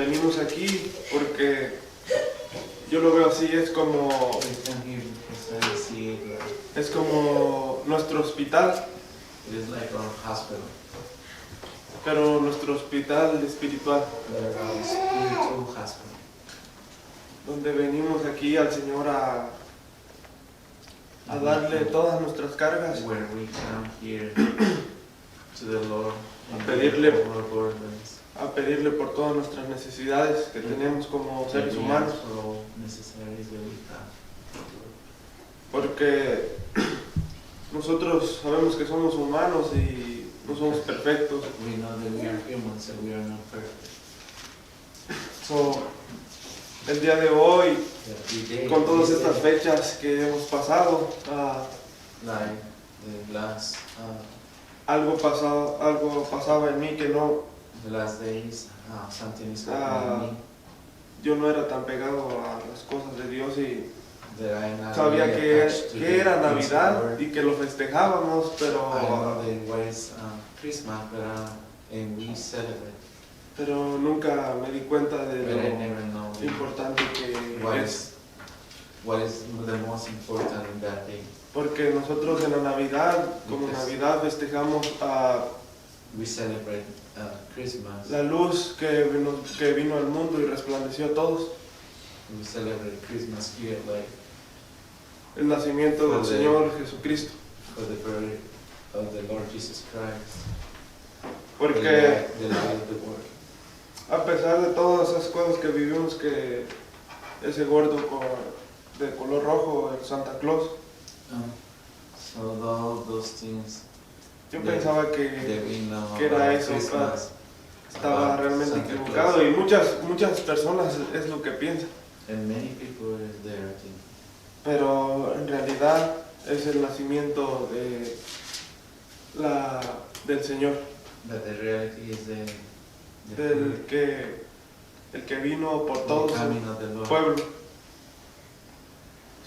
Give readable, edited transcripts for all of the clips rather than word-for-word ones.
venimos aquí porque yo lo veo así, es como nuestro hospital, It is like our hospital, pero nuestro hospital espiritual, but our spiritual hospital, donde venimos aquí al Señor a darle todas nuestras cargas, where we come here to the Lord and pedirle- give our burdens, a pedirle por todas nuestras necesidades que tenemos como seres and we humanos, ask for all necessaries that we have. porque nosotros sabemos que somos humanos y no somos perfectos. We know that we are humans and we are not perfect. So, el día de hoy, Every day, con todas every estas day, fechas que hemos pasado, like the last algo pasaba en mí que no, the last days, something is happening in me yo no era tan pegado a las cosas de Dios y that I am not sabía really que attached to the era things of the Navidad Lord. y que lo festejábamos, I know pero that what is Christmas, and we celebrate, pero nunca me di cuenta de but I lo never know importante que es, what is the most important in that day. porque nosotros en la Navidad, como Navidad, festejamos a We celebrate Christmas. la luz que vino al mundo y resplandeció a todos, We celebrate Christmas here, like el nacimiento del For the- Señor Jesucristo, for the birth of the Lord Jesus Christ, porque the light of the world. a pesar de todas esas cosas que vivimos, que ese gordo de color rojo, el Santa Claus, So all those things yo that- pensaba that que we know que era about eso, Christmas, estaba about realmente Santa equivocado, Claus. y muchas personas es lo que piensan, And many people is there too. pero en realidad es el nacimiento del Señor, But the reality is el que vino por todos the el coming of the Lord. pueblo.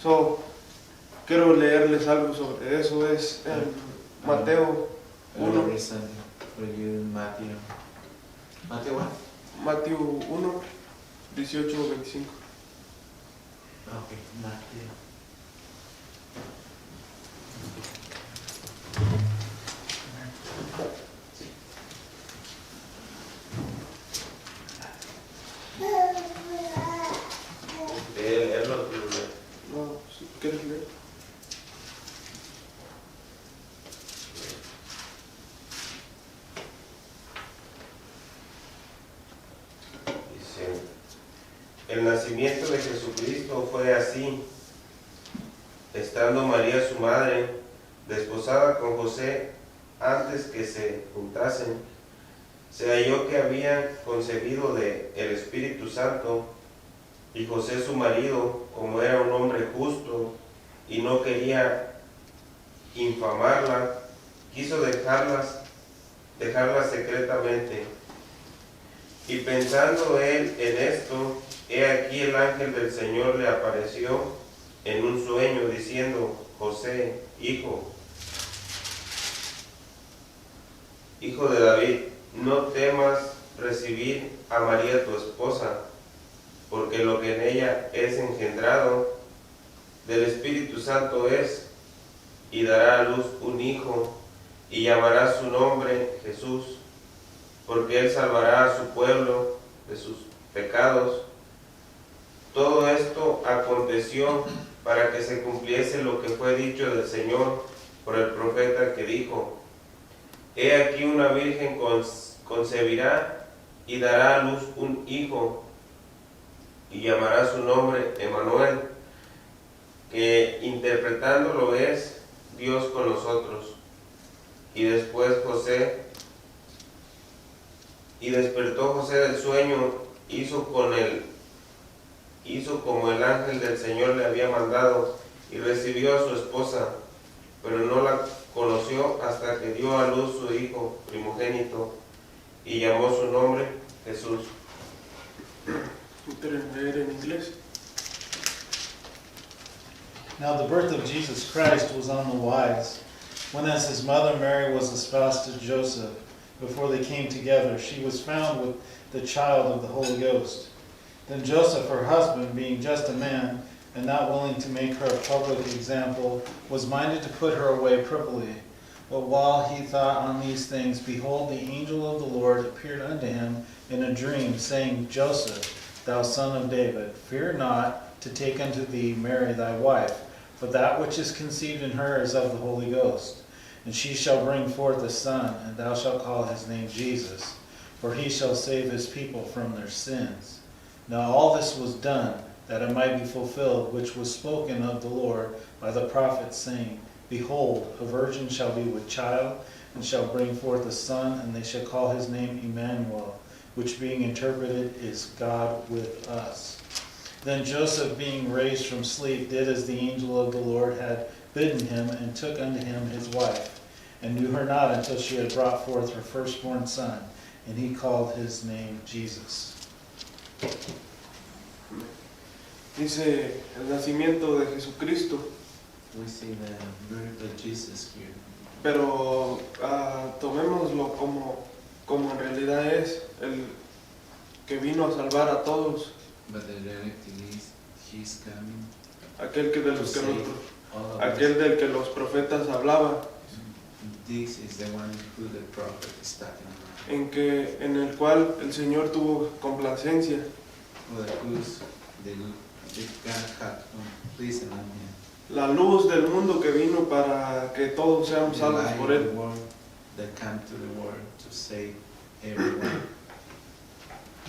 So, quiero leerles algo sobre eso, es en Mateo I will 1, listen for you Matthew. Matthew what? Mateo 1, 18, 25. Okay, Matthew. Leerlo. No, si quieres leer. Dice, el nacimiento de Jesucristo fue así. Estando María su madre, desposada con José, antes que se juntasen, se halló que había concebido de el Espíritu Santo, y José su marido, como era un hombre justo y no quería infamarla, quiso dejarla secretamente. Y pensando él en esto, he aquí el ángel del Señor le apareció en un sueño, diciendo: José, hijo de David, no temas recibir a María tu esposa, porque lo que en ella es engendrado del Espíritu Santo es, y dará a luz un hijo, y llamará su nombre Jesús, porque él salvará a su pueblo de sus pecados. Todo esto aconteció para que se cumpliese lo que fue dicho del Señor por el profeta, que dijo: He aquí una virgen concebirá y dará a luz un hijo, y llamará su nombre Emmanuel, que interpretándolo es Dios con nosotros. Y despertó José del sueño, hizo como el ángel del Señor le había mandado, y recibió a su esposa, pero no la conoció hasta que dio a luz su hijo primogénito, y llamó su nombre Jesús. ¿Quieres leer en inglés? Now the birth of Jesus Christ was on the wise, when as his mother Mary was espoused to Joseph, before they came together, she was found with the child of the Holy Ghost. Then Joseph, her husband, being just a man, and not willing to make her a public example, was minded to put her away privily. But while he thought on these things, behold, the angel of the Lord appeared unto him in a dream, saying, Joseph, thou son of David, fear not to take unto thee Mary thy wife, for that which is conceived in her is of the Holy Ghost. And she shall bring forth a son, and thou shalt call his name Jesus, for he shall save his people from their sins. Now all this was done, that it might be fulfilled, which was spoken of the Lord by the prophet, saying, Behold, a virgin shall be with child, and shall bring forth a son, and they shall call his name Emmanuel, which being interpreted is God with us. Then Joseph, being raised from sleep, did as the angel of the Lord had bidden him, and took unto him his wife, and knew her not until she had brought forth her firstborn son, and he called his name Jesus. Dice el nacimiento de Jesucristo, We see the birth of Jesus here. pero tomémoslo como en realidad es, el que vino a salvar a todos, But the reality is, he's coming aquel que de to los que save los, all of aquel us. del que los profetas hablaban, This is the one who the prophet is talking about. en el cual el Señor tuvo complacencia. Well, who's the God had pleasing on him. La luz del mundo que vino para que todos seamos The salvos light por of él. the world that came to the world to save everyone.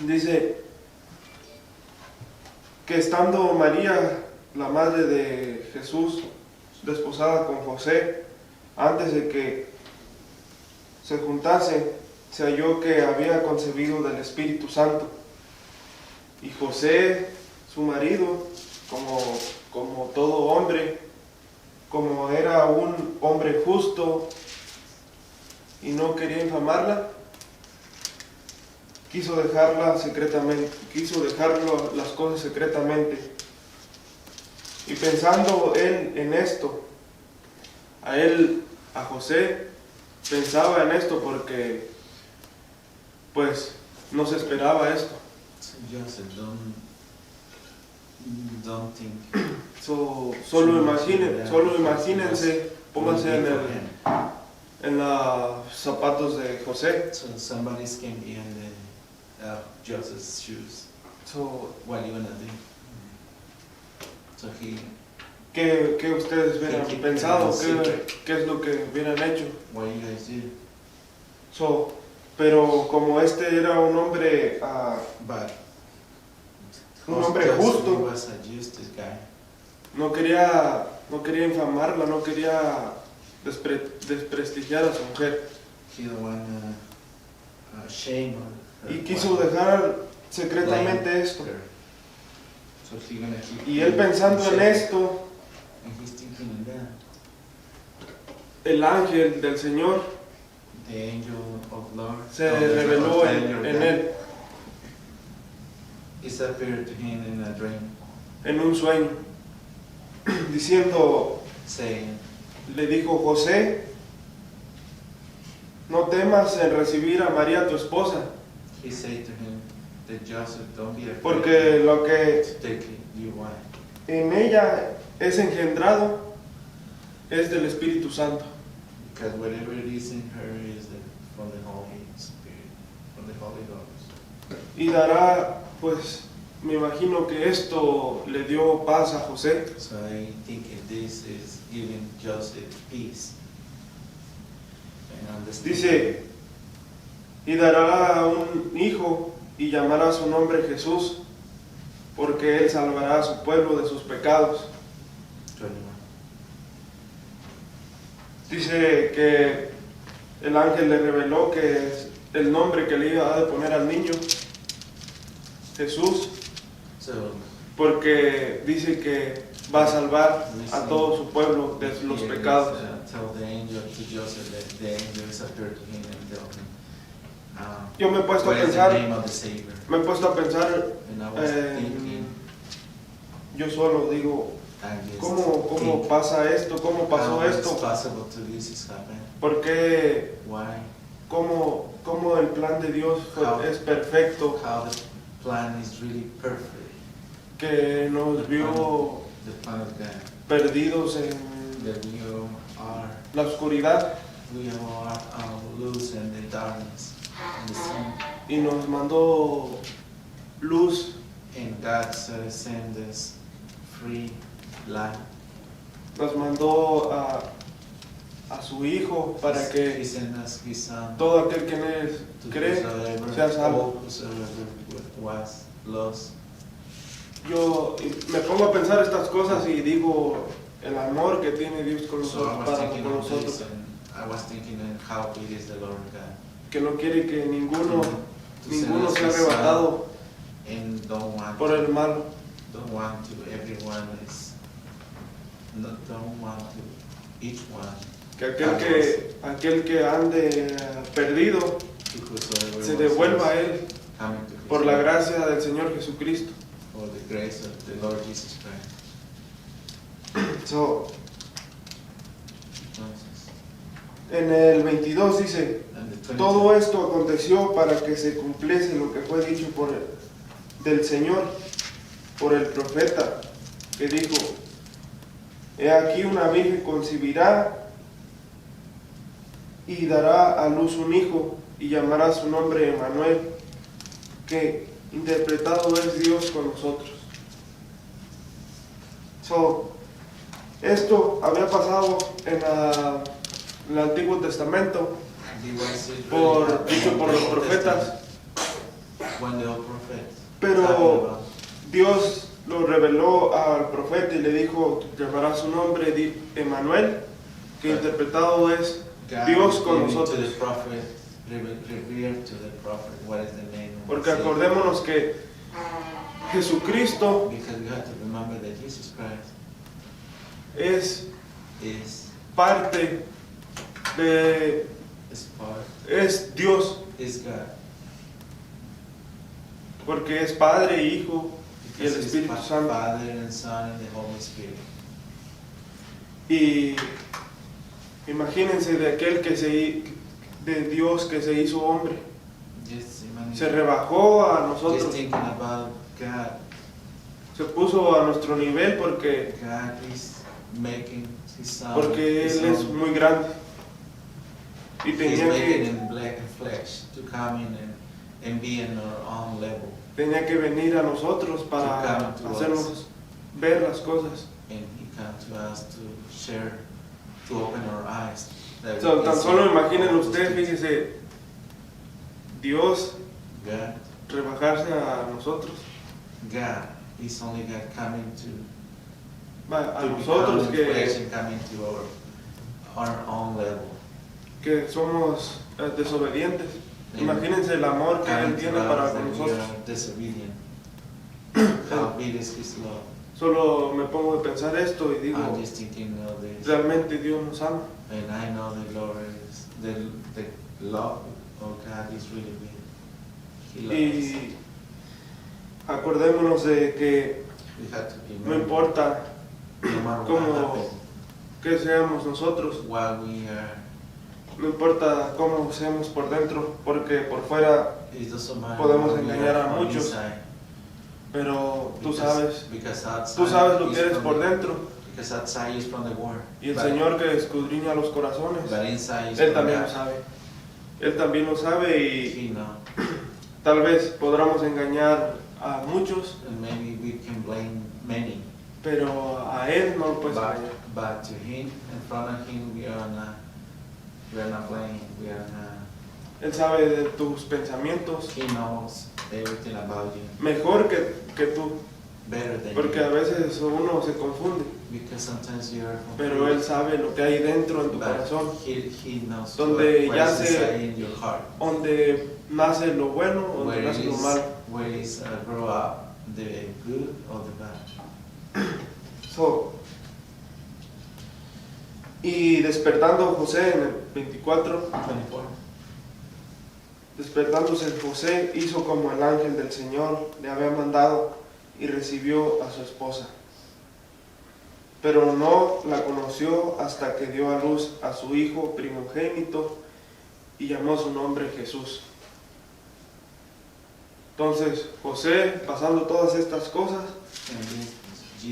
Dice que estando María, la madre de Jesús, desposada con José, antes de que se juntasen, se halló que había concebido del Espíritu Santo. Y José, su marido, como todo hombre, como era un hombre justo y no quería infamarla, quiso dejarlo las cosas secretamente. Y pensando él en esto, a José, pensaba en esto porque pues no se esperaba esto. So Joseph, don't think. Solo imagínense, pónganse en los zapatos de José. So somebody came in Joseph's shoes. So, What are you gonna do? So he, ¿qué ustedes hubieran Sí, pensado? sí. ¿Qué es lo que hubieran hecho? what you guys do? Pero como este era un hombre, But un hombre Joseph, justo, he was a justice guy. no quería infamarla, no quería desprestigiar a su mujer. He don't wanna shame her. Y quiso dejar secretamente esto. So he gonna keep Y él pensando en esto, and he's thinking of that. el ángel del Señor The angel of Lord se of the reveló Lord, en él, He appeared to him in a dream, en un sueño, diciendo, saying, le dijo: José, no temas en recibir a María tu esposa, he said to him that Joseph, don't be afraid porque lo que to take your wife, en ella es engendrado es del Espíritu Santo. because whatever it is in her is from the Holy Spirit, from the Holy Ghost. Y dará, pues, me imagino que esto le dio paz a José. So I think this is giving Joseph peace and understanding. Dice, y dará un hijo y llamará su nombre Jesús, porque él salvará a su pueblo de sus pecados. 21. Dice que el ángel le reveló que el nombre que le iba a poner al niño, Jesús, So porque dice que va a salvar a todo su pueblo de los here pecados. tell the angel to Joseph that the angels appeared to him and tell him, Yo me he puesto a what is the pensar, name of the Savior? me he puesto a pensar, And I was thinking, yo solo digo, I just ¿cómo think, pasa esto? ¿Cómo pasó how it's esto? possible to this is happen? ¿Por qué Why? cómo el plan de Dios How- es perfecto, how the plan is really perfect. que nos vio The plan of God. perdidos en That we all are, la oscuridad we all are loose in the darkness and the sin. y nos mandó luz, And God sent us free life. nos mandó a su Hijo para He que sent us His Son. todo aquel que en él To cree whosoever, sea salvo. all whosoever was lost. Yo me pongo a pensar estas cosas y digo el amor que tiene Dios con So I nosotros, was para thinking con of this, nosotros, and I was thinking of how big is the Lord God. que no quiere que ninguno To send us sea His Son, arrebatado and don't want por el mal, to everyone is don't want to each one que aquel que ande perdido to whosoever se was devuelva a lost, él coming to His por la Son, gracia del Señor Jesucristo. for the grace of the Lord Jesus Christ. So, Entonces, en el 22 dice, and the 22, todo esto aconteció para que se cumpliese lo que fue dicho del Señor por el profeta, que dijo, he aquí una virgen concebirá y dará a luz un hijo y llamará su nombre Emmanuel, que interpretado es Dios con nosotros. So, esto había pasado en el Antiguo Testamento, dicho por los profetas, when the old prophet pero talking about Dios lo reveló al profeta y le dijo, llamará su nombre Emmanuel, que interpretado es God Dios con giving nosotros. to the prophet, revealed to the prophet what is the name of Porque the Savior. acordémonos que Jesucristo Because we have to remember that Jesus Christ es is parte de, part, es Dios, is God. porque es Padre, Hijo y el Because he's Espíritu Santo. Father and Son and the Holy Spirit. Y imagínense de aquel de Dios que se hizo hombre, Just imagine, se rebajó a just nosotros, thinking about God. se puso a nuestro nivel porque God is making His Son. Él His es own. muy grande y He's tenía making que, in black and flesh to come in and be in our own level. tenía que venir a nosotros para To come to hacernos ver las cosas. And He comes to us to share, to open our eyes. That So, we tan see solo imaginen all those ustedes, things. fíjese, Dios God, rebajarse a nosotros, God is only God coming to a become nosotros flesh que, and coming to our own level. que somos desobedientes. And Imagínense el amor que Él coming to tiene us para that con we nosotros. are disobedient. How big is His love? Solo me pongo a pensar esto y digo, I'm just thinking of this, realmente Dios nos ama. and I know the Lord is the love of God is really big. He loves us. Y acordémonos de que We have to be no importa no matter what cómo happens, que seamos nosotros, while we are, no importa cómo seamos por dentro, porque por fuera, it doesn't matter Podemos what we engañar are a from muchos, inside, pero tú because- sabes, because tú outside sabes lo is que eres from por the- dentro. Because outside is from the world. Y el but, Señor que escudriña los corazones, but inside is Él from también lo God. sabe. Él también lo sabe y He knows. tal vez podamos engañar a muchos, And maybe we can blame many, pero a Él no lo puedes but, engañar. but to Him, in front of Him, we are not blaming. We are not. Él sabe de tus pensamientos He knows everything about you mejor que tú, better than porque a you. veces uno se confunde, Because sometimes you are pero Él sabe lo que hay dentro en tu but corazón, he knows Donde what ya is se- inside in your heart. donde nace lo bueno, donde Where nace lo is malo. grow up the good or the bad. So, y despertando José en el 24, 24. despertándose José hizo como el ángel del Señor le había mandado y recibió a su esposa. Pero no la conoció hasta que dio a luz a su hijo primogénito y llamó su nombre Jesús. Entonces José, pasando todas estas cosas,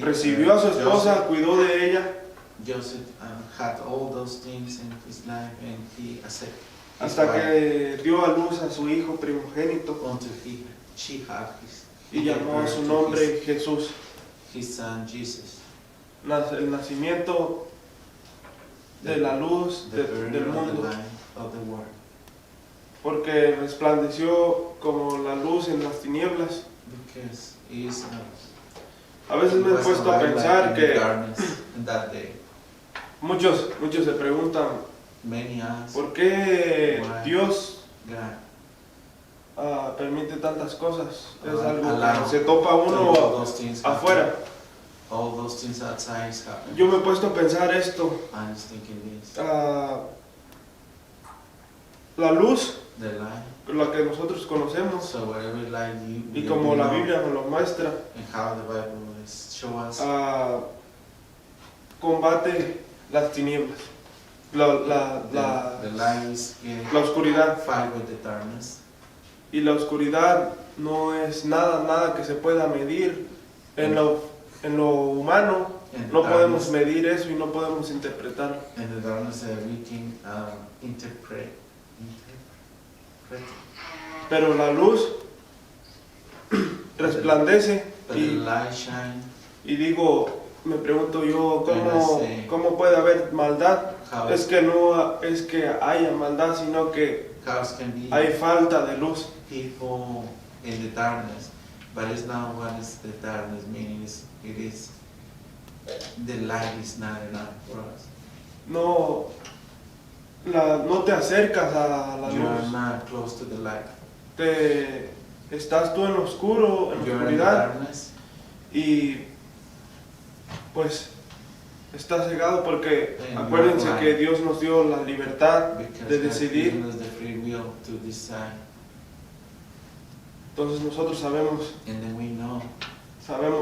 recibió a su esposa, cuidó de ella, Joseph had all those things in his life, and he accepted hasta que dio a luz a su hijo primogénito until she had y he gave llamó a birth su to nombre Jesús. his son Jesus. El nacimiento de la luz The del birth of the mundo, light of the world. porque resplandeció como la luz en las tinieblas. Because he is A veces me he puesto a pensar que in that day. muchos se preguntan Many ask por qué Why? Dios God permite tantas cosas. Es algo allow que se topa all uno those things happen. afuera. All those things outside happen. Yo me he puesto a pensar esto. I was thinking this. La luz, The light. la que nosotros conocemos, So whatever light y you como la know, Biblia nos lo muestra, and how the Bible is show us combate las tinieblas, la the light is getting oscuridad. fight with the darkness. Y la oscuridad no es nada que se pueda medir en lo humano. And the No podemos darkness, medir eso y no podemos interpretarlo. and the darkness that we can interpret. Pero la luz resplandece But the y light shine. me pregunto yo, And I say, ¿cómo puede haber maldad? How Es que no es que haya maldad, sino que cows can be hay falta de luz. people in the darkness, but it's not what is the darkness meaning. It is the light is not enough for us. No te acercas a la You are luz. not close to the light. Estás tú en lo oscuro, en la You are in the oscuridad, darkness, y pues estás cegado porque And acuérdense you are que Dios nos dio la libertad because de God has decidir. given us the free will to decide, Entonces nosotros sabemos and then we know.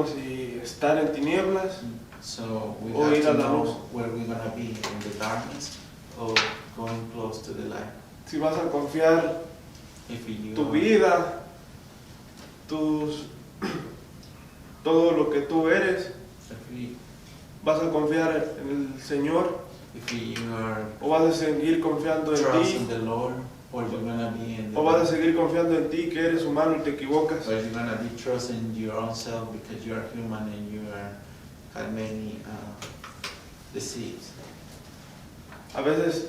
si estar en tinieblas So we O have ir a to la know luz. where we're gonna be, in the darkness or going close to the light. si vas a confiar If you tu vida, todo lo que tú eres, vas a confiar en el Señor if you are o vas a seguir confiando en trusting ti the Lord, or you're gonna be in the o vas a seguir confiando en ti que eres humano y te equivocas. or you're gonna be trusting your own self because you are human and you have many deceits. A veces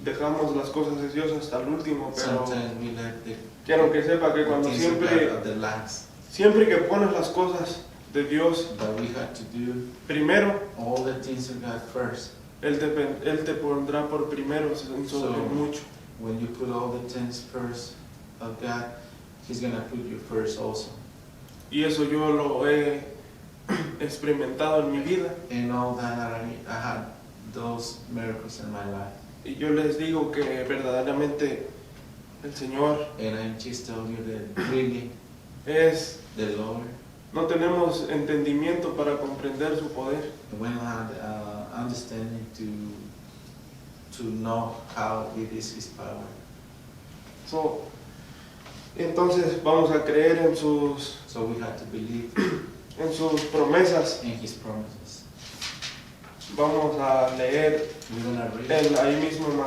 dejamos las cosas de Dios hasta el último, pero Sometimes we let the quiero que sepa que cuando things of God siempre at the last, que pones las cosas de Dios but we have to do primero, all the things of God first. Él te pondrá por primero sobre So, mucho. When you put all the things first of God, He's gonna put you first also. Y eso yo lo he experimentado en mi vida. And all that I had those miracles in my life. Y yo les digo que verdaderamente el Señor And I just told you that really es, the Lord, no tenemos entendimiento para comprender su poder. we don't have understanding to know how it is His power. Entonces vamos a creer en sus So we have to believe promesas. in His promises. Vamos a leer We're gonna read ahí mismo en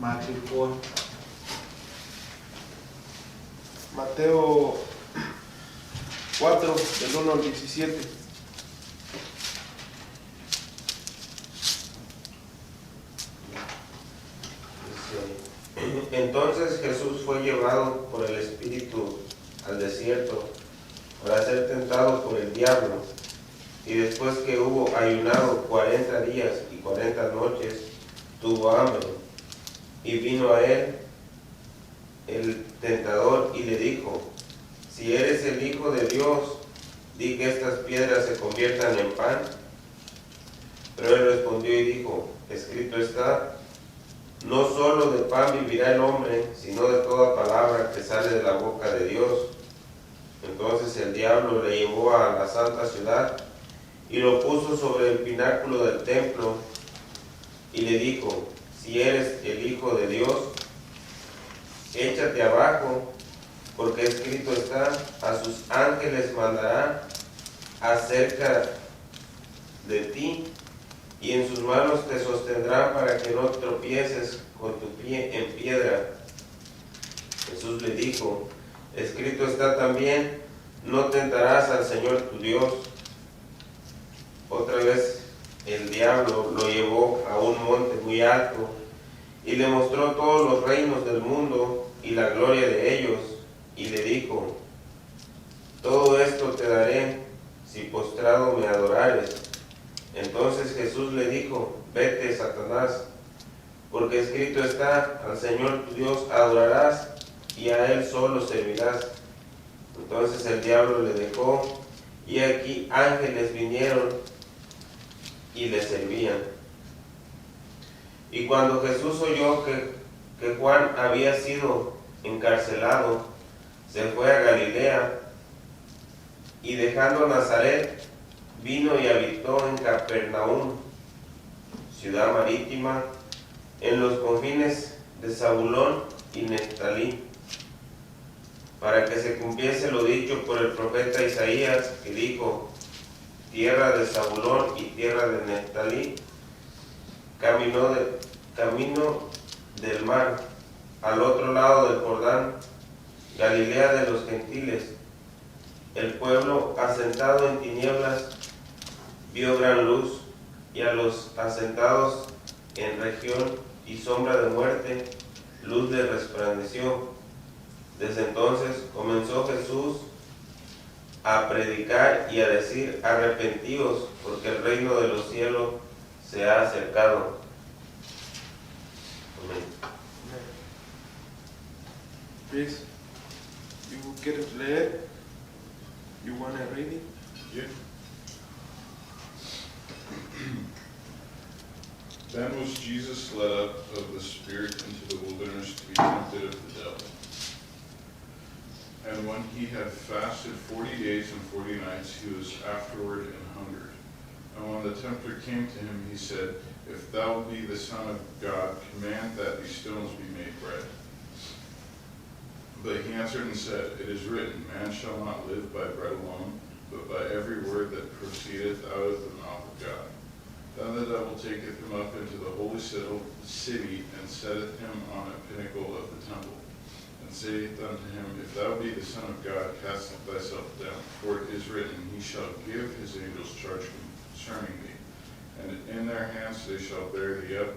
Matthew 4, Mateo 4, del 1 al 17. Entonces Jesús fue llevado por el Espíritu al desierto para ser tentado por el diablo. Y después que hubo ayunado 40 días y 40 noches, tuvo hambre. Y vino a él el tentador y le dijo: si eres el Hijo de Dios, di que estas piedras se conviertan en pan. Pero él respondió y dijo: escrito está, no solo de pan vivirá el hombre, sino de toda palabra que sale de la boca de Dios. Entonces el diablo le llevó a la santa ciudad y lo puso sobre el pináculo del templo y le dijo: si eres el Hijo de Dios, échate abajo, porque escrito está, a sus ángeles mandará acerca de ti, y en sus manos te sostendrán para que no tropieces con tu pie en piedra. Jesús le dijo, escrito está también, no tentarás al Señor tu Dios. Otra vez el diablo lo llevó a un monte muy alto y le mostró todos los reinos del mundo y la gloria de ellos, y le dijo, todo esto te daré si postrado me adorares. Entonces Jesús le dijo, vete, Satanás, porque escrito está, al Señor tu Dios adorarás y a Él solo servirás. Entonces el diablo le dejó, y aquí ángeles vinieron y le servían. Y cuando Jesús oyó que Juan había sido encarcelado, se fue a Galilea, y dejando Nazaret, vino y habitó en Capernaum, ciudad marítima, en los confines de Zabulón y Neftalí, para que se cumpliese lo dicho por el profeta Isaías, que dijo, tierra de Zabulón y tierra de Neftalí, camino del mar, al otro lado del Jordán, Galilea de los gentiles. El pueblo asentado en tinieblas vio gran luz, y a los asentados en región y sombra de muerte, luz les resplandeció. Desde entonces comenzó Jesús a predicar y a decir, arrepentíos, porque el reino de los cielos se ha acercado. Amén. Please, you quieres leer? You wanna read it? Yeah. Then was Jesus led up of the Spirit into the wilderness to be tempted of the devil. And when he had fasted 40 days and 40 nights, he was afterward and hungered. And when the tempter came to him, he said, If thou be the Son of God, command that these stones be made bread. But he answered and said, It is written, Man shall not live by bread alone, but by every word that proceedeth out of the mouth of God. Then the devil taketh him up into the holy city, and setteth him on a pinnacle of the temple, and saith unto him, If thou be the Son of God, cast thyself down. For it is written, He shall give his angels charge concerning thee, and in their hands they shall bear thee up,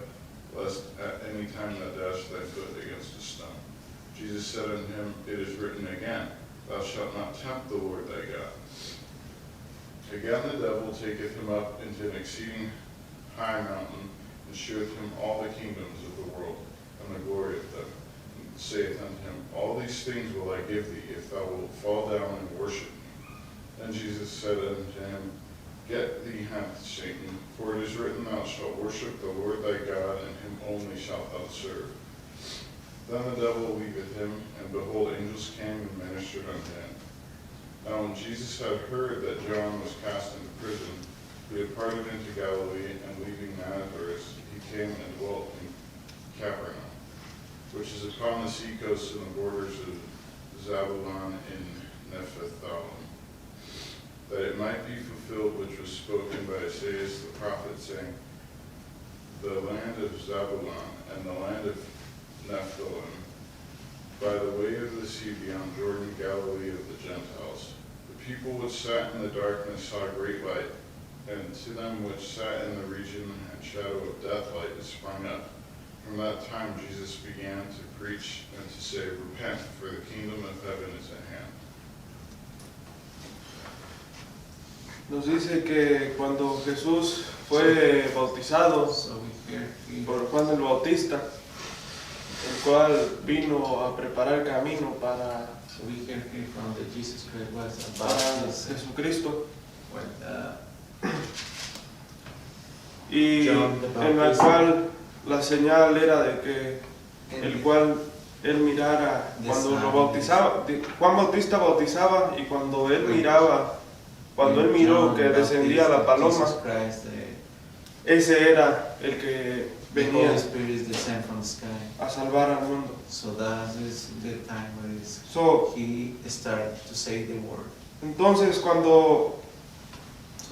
lest at any time thou dash thy foot against a stone. Jesus said unto him, It is written again, Thou shalt not tempt the Lord thy God. Again the devil taketh him up into an exceeding high mountain, and sheweth him all the kingdoms of the world, and the glory of them, and saith unto him, All these things will I give thee, if thou wilt fall down and worship me. Then Jesus said unto him, Get thee hence, Satan, for it is written, Thou shalt worship the Lord thy God, and him only shalt thou serve. Then the devil leaveth him, and behold, angels came and ministered unto him. Now when Jesus had heard that John was cast into prison, he departed into Galilee, and leaving Nazareth, he came and dwelt in Capernaum, which is upon the sea coast in the borders of Zabulon and Nephthalim, that it might be fulfilled which was spoken by Isaiah the prophet, saying, The land of Zabulon and the land of Nephthalim, by the way of the sea beyond Jordan, Galilee of the Gentiles. The people which sat in the darkness saw a great light, and to them which sat in the region and shadow of death light is sprung up. From that time Jesus began to preach and to say, Repent, for the kingdom of heaven is at hand. Nos dice que cuando Jesús fue bautizado So we hear here, por Juan el Bautista, el cual vino a preparar camino para from the Jesus Christ was para about this, Jesucristo, when y John the en la Baptist. cual la señal era de que el cual él mirara cuando lo bautizaba. Juan Bautista bautizaba, y cuando él miraba, cuando él miró que descendía la paloma, ese era el que The venía Holy Spirit is descent from the sky. a salvar al mundo. So that is the time when So, he started to say the word. entonces cuando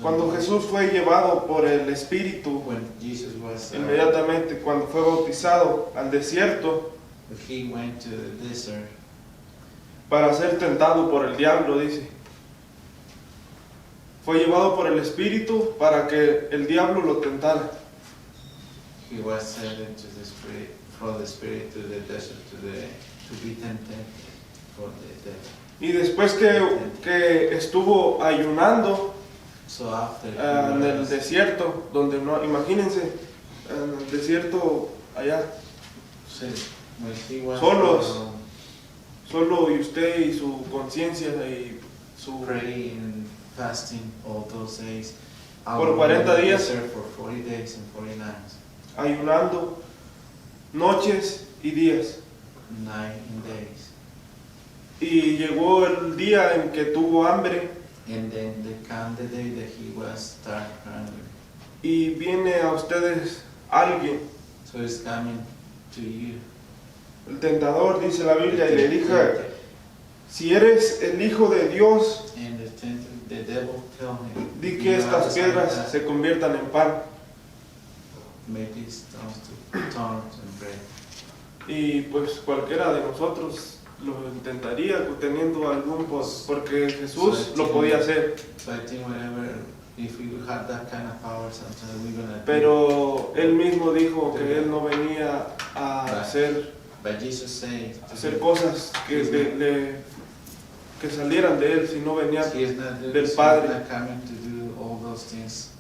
So Jesús fue llevado por el Espíritu, when Jesus was inmediatamente cuando fue bautizado al desierto he went to the desert para ser tentado por el diablo, dice. Fue llevado por el Espíritu para que el diablo lo tentara. he was sent into the spirit from the spirit to the desert to be tempted for the devil. Y después que estuvo ayunando So after en el desierto, donde no, imagínense, en el desierto allá, when he was solos. Solo y usted y su conciencia y su... praying, fasting all those days, Por 40 días. desert for 40 days and 40 nights, ayunando noches y días. night and days. Y llegó el día en que tuvo hambre And then there came the day that he was stark hungry. y viene a ustedes alguien, So it's coming to you. el tentador, dice la Biblia, y le dijo, si eres el Hijo de Dios, And the devil tell him, di "You que are estas the Son of piedras God. se conviertan en pan. Make these stones to tongues and bread." Y pues cualquiera de nosotros lo intentaría teniendo algún porque Jesús lo podía hacer. So I think whenever, if we have that kind of power, sometimes we're gonna. Pero él mismo dijo que él no venía a hacer But Jesus said, cosas que salieran de él, sino venía He is not del he's Padre. not coming to do all those things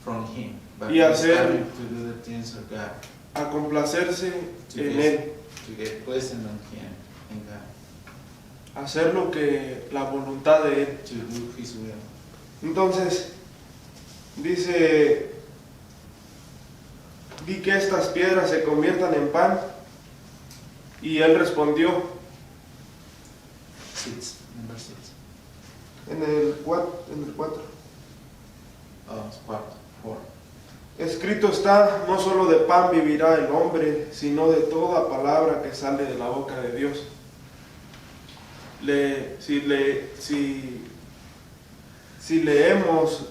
from Him, but Y He's hacer- coming to do the things of God, a complacerse to en get, él, to get pleasant on Him and God, hacer lo que la voluntad de él. to do His will. Entonces, dice, di que estas piedras se conviertan en pan. Y él respondió Number 6. en el 4, Oh, it's 4. escrito está, no solo de pan vivirá el hombre, sino de toda palabra que sale de la boca de Dios. Si leemos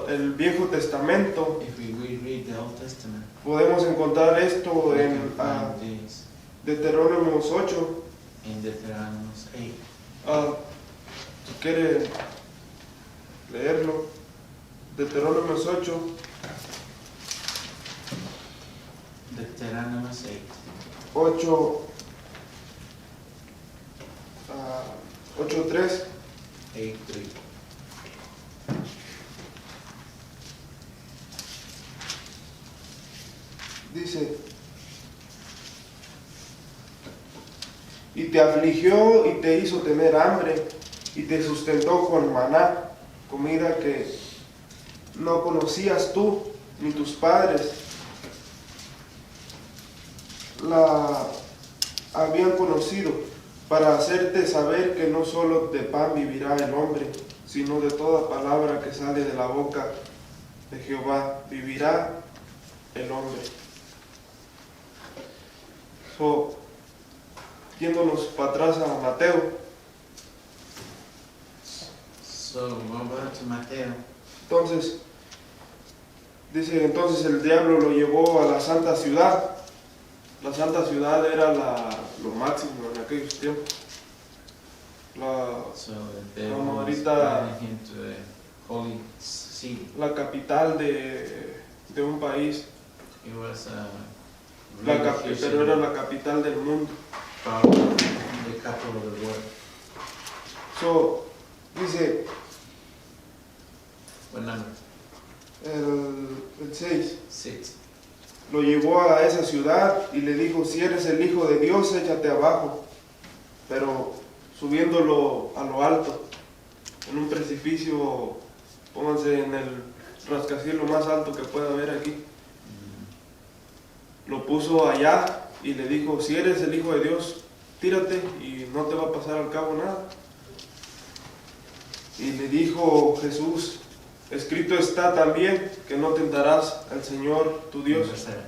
el Viejo Testamento, If we read the Old Testament, podemos encontrar esto we en can find this Deuteronomios 8. in Deuteronomy 8. Si quiere leerlo, Deuteronomios 8, Deuteronomy 8. 8:3. 8:3. Dice, y te afligió y te hizo tener hambre y te sustentó con maná, comida que no conocías tú ni tus padres la habían conocido, para hacerte saber que no solo de pan vivirá el hombre, sino de toda palabra que sale de la boca de Jehová, vivirá el hombre. Yéndonos para atrás a Mateo, So go back to Mateo. entonces, dice, entonces el diablo lo llevó a la santa ciudad. La santa ciudad era lo máximo en aquellos tiempos. So the devil Como was ahorita- bringing him to the holy city. La capital de un país, It was pero era la capital del mundo. the capital of the world. Dice What number? el 6, 6. lo llevó a esa ciudad y le dijo, si eres el Hijo de Dios, échate abajo, pero subiéndolo a lo alto, en un precipicio, pónganse en el rascacielos más alto que pueda haber aquí. Lo puso allá y le dijo, si eres el Hijo de Dios, tírate y no te va a pasar al cabo nada. Y le dijo Jesús, escrito está también que no tentarás al Señor tu Dios. Verse 7.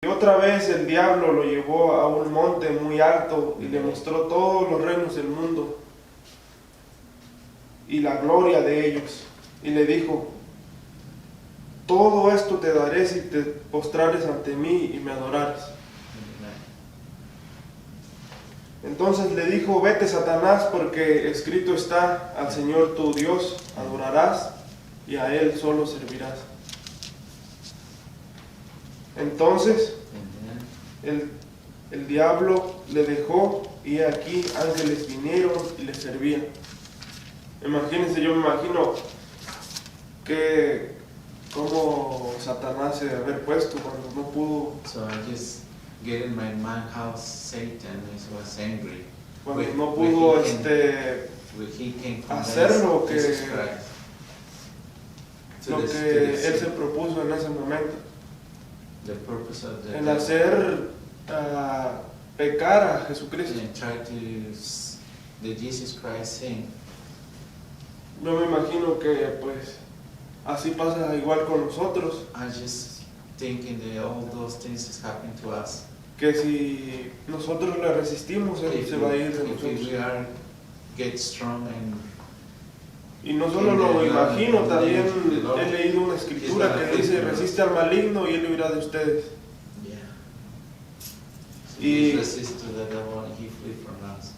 Y otra vez el diablo lo llevó a un monte muy alto y le mostró todos los reinos del mundo y la gloria de ellos. Y le dijo, todo esto te daré si te postrares ante mí y me adorares. Entonces le dijo, vete Satanás, porque escrito está, al Señor tu Dios adorarás y a Él solo servirás. Entonces el diablo le dejó y aquí ángeles vinieron y le servían. Imagínense, yo me imagino que como Satanás se debe haber puesto cuando no pudo, So I just get in my mind how Satan was angry. cuando When- no when pudo he when he came from hacer lo que- Jesus Christ. lo To que this- él se propuso en ese momento, the purpose of the en devil, hacer pecar a Jesucristo. and try to the Jesus Christ sin. Yo me imagino que pues así pasa igual con nosotros, I just thinking that all those things is happening to us. que si nosotros le resistimos, Él If se va a ir de we nosotros. are get strong and Y no solo lo imagino, también Lord he leído una escritura que dice, resiste al maligno y Él huirá de ustedes. yeah, Y- resist to the devil and he flee from us.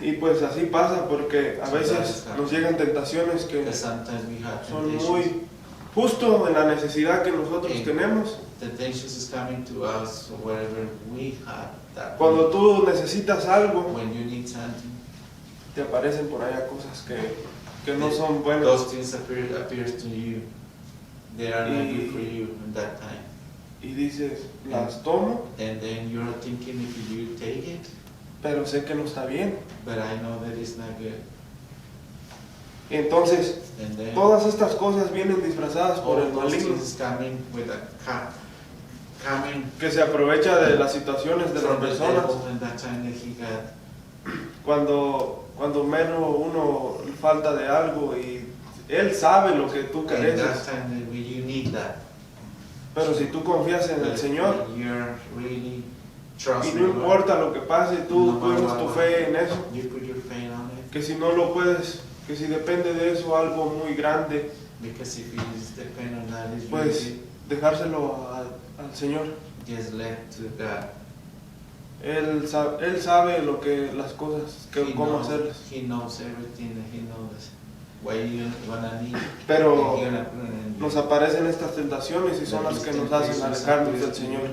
Y pues así pasa porque a veces nos llegan tentaciones que Because sometimes we have son temptations. muy justo en la necesidad que nosotros Sí. tenemos. Temptations is coming to us wherever we have that. Cuando tú necesitas algo, When you need something, te aparecen por allá cosas que no son buenas. those things appears to you. They are not Y- good for you in that time. Y dices, las tomo, And then you're thinking if you take it, pero sé que no está bien. but I know that it's not good. Y entonces, And then todas estas cosas vienen disfrazadas por all el those maligno, things coming with a coming que se aprovecha de las situaciones de las from the personas. devil in that time that he got. Cuando mero uno falta de algo y él sabe lo que tú And that careces, time that you need that. pero si tú confías en el But Señor you're really y trusting no the Lord. importa lo que pase, tú No pones matter tu what, fe en eso, You put your faith on it, que si no lo puedes, que si depende de eso algo muy grande, because if you just depend on that, it's pues really dejárselo al Señor. just left to God. Él sabe lo que las cosas, cómo hacerlas. He knows everything, and He knows what you're gonna need. Pero and He's gonna put it in you. nos aparecen estas tentaciones y son las que nos hacen alejarnos del Señor.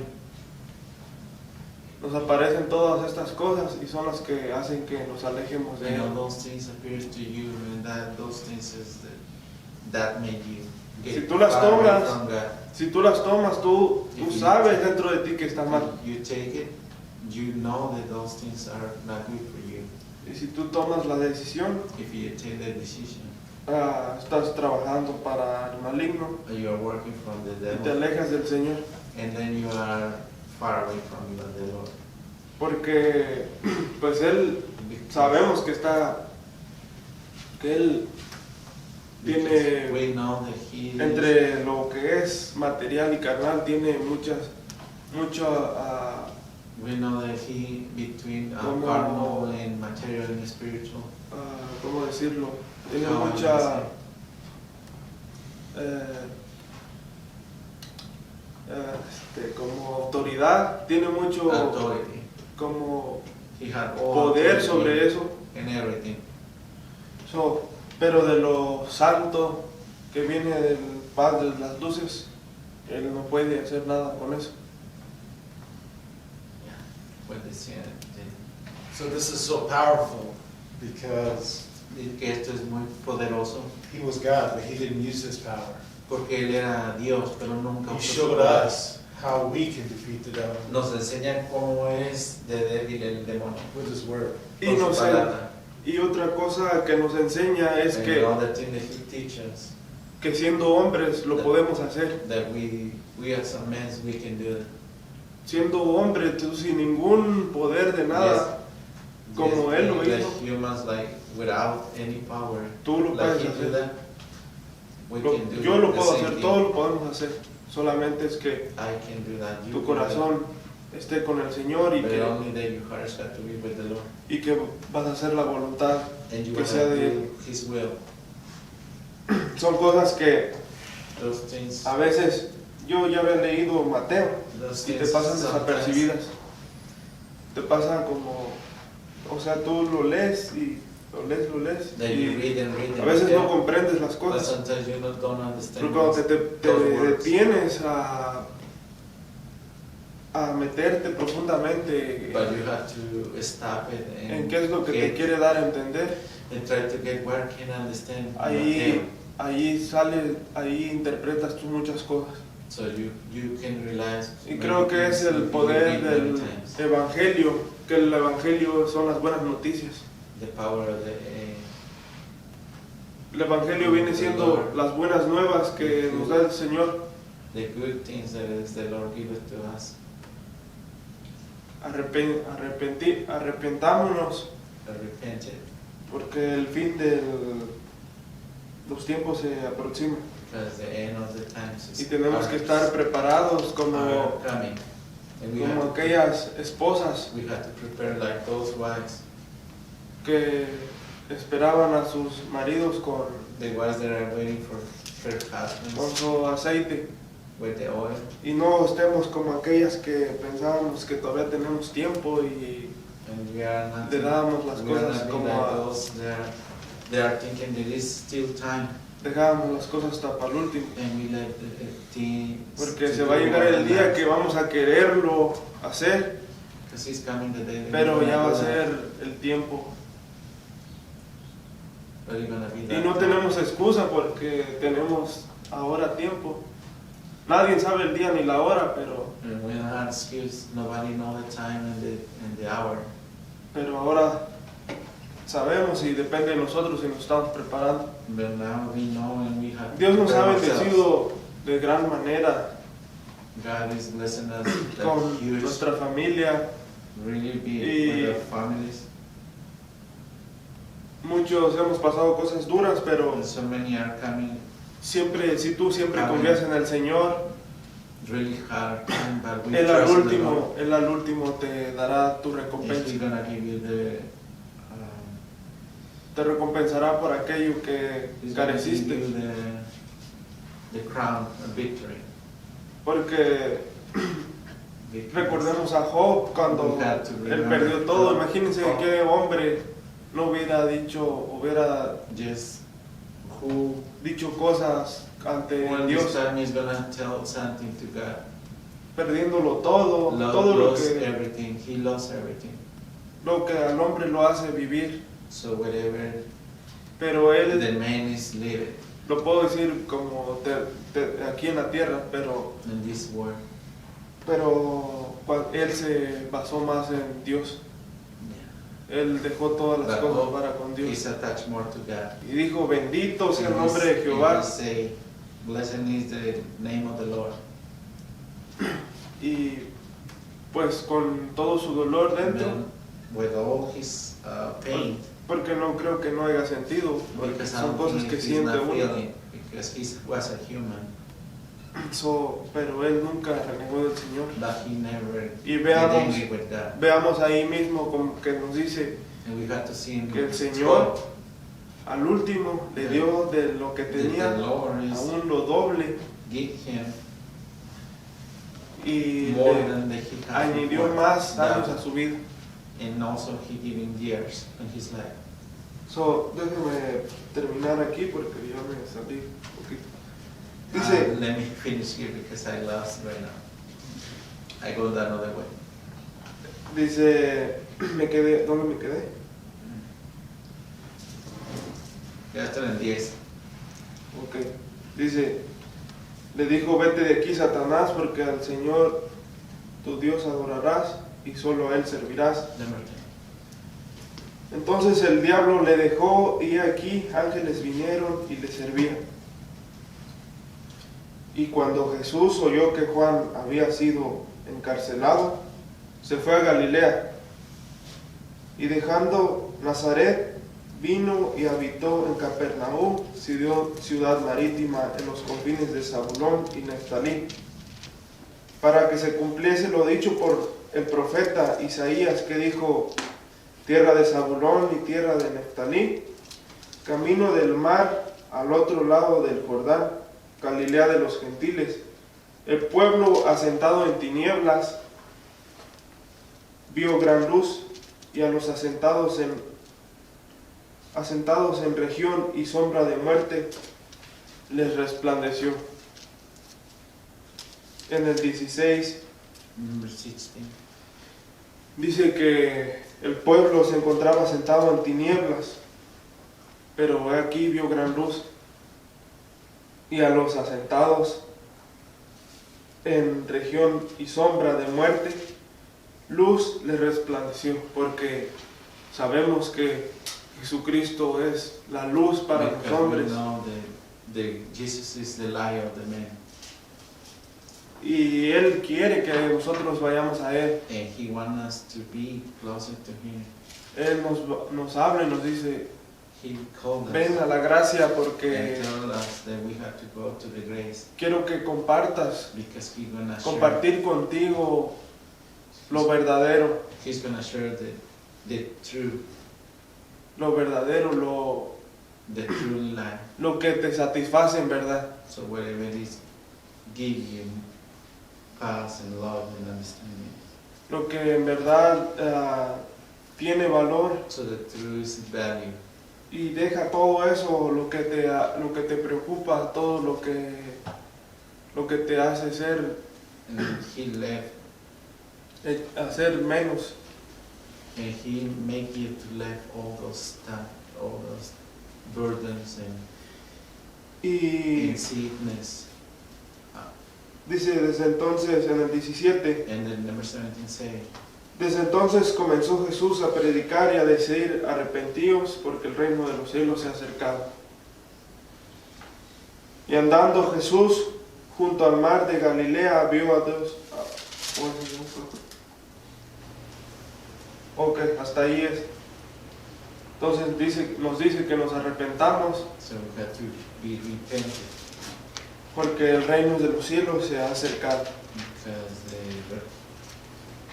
Nos aparecen todas estas cosas y son las que hacen que nos alejemos de You know, Él. those things appear to you, and those things is that made you get Si tú las far away tomas, from God. Si tú las tomas, tú sabes dentro de ti que está mal. You take it, you know that those things are not good for you. Y si tú tomas la decisión, If you take that decision, estás trabajando para el maligno you are working from the y te devil, alejas del Señor. and then you are far away from the Lord. Porque pues Él, sabemos que Él tiene, We know that He is, entre lo que es material y carnal, tiene mucho we know that He between Como- carnal and material and spiritual. ¿cómo decirlo? Tiene How I mucha say, como autoridad, tiene mucho authority. como He had all poder authority sobre eso. and everything. Pero de lo santo que viene del Padre de las luces, Él no puede hacer nada con eso. With the sin. So this is so powerful because Que esto es muy poderoso he was God, but he didn't use his power. porque Él era Dios, pero nunca He usó su showed poder. us how we can defeat the devil Nos enseña cómo es de débil el demonio. with his word. Y, Con su palabra. y otra cosa que nos enseña es And que another thing that He teaches siendo hombres lo podemos hacer. that we as a men we can do it. Siendo hombre, tú sin ningún poder de nada, como Él lo like hizo, humans, like without any power, tú lo like puedes He did hacer. that. We can do Yo lo the puedo same hacer, thing. todos lo podemos hacer. Solamente es que I can do that. You tu can do that. corazón esté con el Señor y But que, only that your heart's got to be with the Lord. y que vas a hacer la voluntad And you que will sea de Él. do His will. Son cosas que Those things, a veces yo ya había leído Mateo those y te things pasan sometimes desapercibidas. Te pasan como, o sea, tú lo lees y lo lees that you y read and read a and veces no read, comprendes las but cosas. sometimes you don't Pero understand cuando those te words. detienes a meterte profundamente But you have to stop it en and qué es lo que te get, quiere dar a entender, and try to get where I can understand ahí, Mateo. ahí interpretas tú muchas cosas. So you can realize. Y creo que es el poder del Evangelio, que el Evangelio son las buenas noticias. The power of El Evangelio viene siendo las buenas nuevas que nos da el Señor. the good things that is the Lord gives to us. Arrepentámonos Repented, porque el fin de los tiempos se aproxima because the end of the times is y tenemos que estar preparados como coming, and we como have, aquellas esposas we have to prepare like those wives, que esperaban a sus maridos the wives that are waiting for their con husbands su aceite, with the oil, y no estemos como aquellas que pensábamos que todavía tenemos tiempo y and we are not. le dábamos las We are cosas not being como like those that they are thinking there is still time, dejábamos las cosas hasta para el último, and we let the things. porque se va a llegar el día que vamos a quererlo hacer, because it's coming the day that pero we're ya va a gonna do that. ser el tiempo. But it's gonna be Y that no time. tenemos excusa porque tenemos ahora tiempo. Nadie sabe el día ni la hora, pero And we don't have excuse. Nobody know the time and the hour. ahora sabemos y depende de nosotros si nos estamos preparando. But now we know and we have. Dios nos ha prepared ourselves. bendecido de gran manera God is blessing us con like huge, nuestra familia. really big Y- with our families. Muchos hemos pasado cosas duras, pero And so many are coming siempre, si tú siempre Amén. confías en el Señor, really hard, but we Él al trust in the Lord. Él al último te dará tu And recompensa. He's gonna give you the. Te recompensará por aquello que He's gonna give careciste. you the crown of victory. Porque Victory. recordemos a Job cuando We have to él remember perdió todo. Job. Imagínense qué hombre no hubiera hubiera Just who dicho cosas ante when Dios, this time is gonna tell something to God. perdiéndolo todo, Love todo lo lost que, everything. He lost everything. al hombre lo hace vivir. So whatever Pero él, the man is living lo puedo decir como aquí en la tierra, pero in this world, él se basó más en Dios. yeah. Él dejó todas las But cosas para con Dios. he's attached more to God. Y dijo, bendito sea el And nombre de he Jehová. say, blessed is the name of the Lord. Y pues con todo su dolor dentro, Then, with all his pain, porque no creo que no haya sentido, porque because I son don't cosas think que he's siente not uno. feeling, because he was a human, Pero él nunca renegó del Señor. but he never Y get veamos, angry with God. veamos ahí mismo como que nos dice And we have to see in que el the Señor al último le dio de lo que the tenía Lord is aún lo doble give him y more le than that he has añadió before. más años That- a su vida. and also he giving years in his life. Déjeme terminar aquí porque ya me salí un poquito. Dice, Let me finish here because I lost right now. I go the other way. dice, ¿dónde me quedé? Ya está en el 10. Ok. Dice, le dijo, vete de aquí, Satanás, porque al Señor tu Dios adorarás y solo a Él servirás. Number 10. Entonces el diablo le dejó y aquí ángeles vinieron y le servían. Y cuando Jesús oyó que Juan había sido encarcelado, se fue a Galilea y dejando Nazaret vino y habitó en Capernaum, ciudad marítima en los confines de Zabulón y Neftalí, para que se cumpliese lo dicho por el profeta Isaías, que dijo: tierra de Zabulón y tierra de Neftalí, camino del mar al otro lado del Jordán, Galilea de los gentiles. El pueblo asentado en tinieblas vio gran luz, y a los asentados en región y sombra de muerte les resplandeció. En el 16 Number 16. dice que el pueblo se encontraba sentado en tinieblas, pero aquí vio gran luz, y a los asentados en región y sombra de muerte, luz les resplandeció, porque sabemos que Jesucristo es la luz para los Because we hombres, know that Jesus is the light of the man, y Él quiere que nosotros vayamos a Él. and He wants us to be closer to Him. Él nos habla y nos dice: He called us ven a la gracia, and porque told us that we have to go to the grace quiero que compartas, because He's gonna share. compartir contigo lo verdadero, He's gonna share the truth, lo verdadero, the true life. lo que te satisface en verdad. So whatever it is, give you peace and love and understanding. Lo que en verdad tiene valor, So the truth is value. y deja todo eso, lo que te preocupa, todo lo que te hace ser, And He left, hacer menos, and He make you to left all those stuff, all those burdens y and sickness. dice desde entonces, en el 17, And then number 17 say, desde entonces comenzó Jesús a predicar y a decir: arrepentíos, porque el reino de los cielos se ha acercado. Y andando Jesús junto al mar de Galilea, vio a dos... Ok, hasta ahí es. Entonces nos dice que nos arrepentamos, so we have to be repentant porque el reino de los cielos se ha acercado. because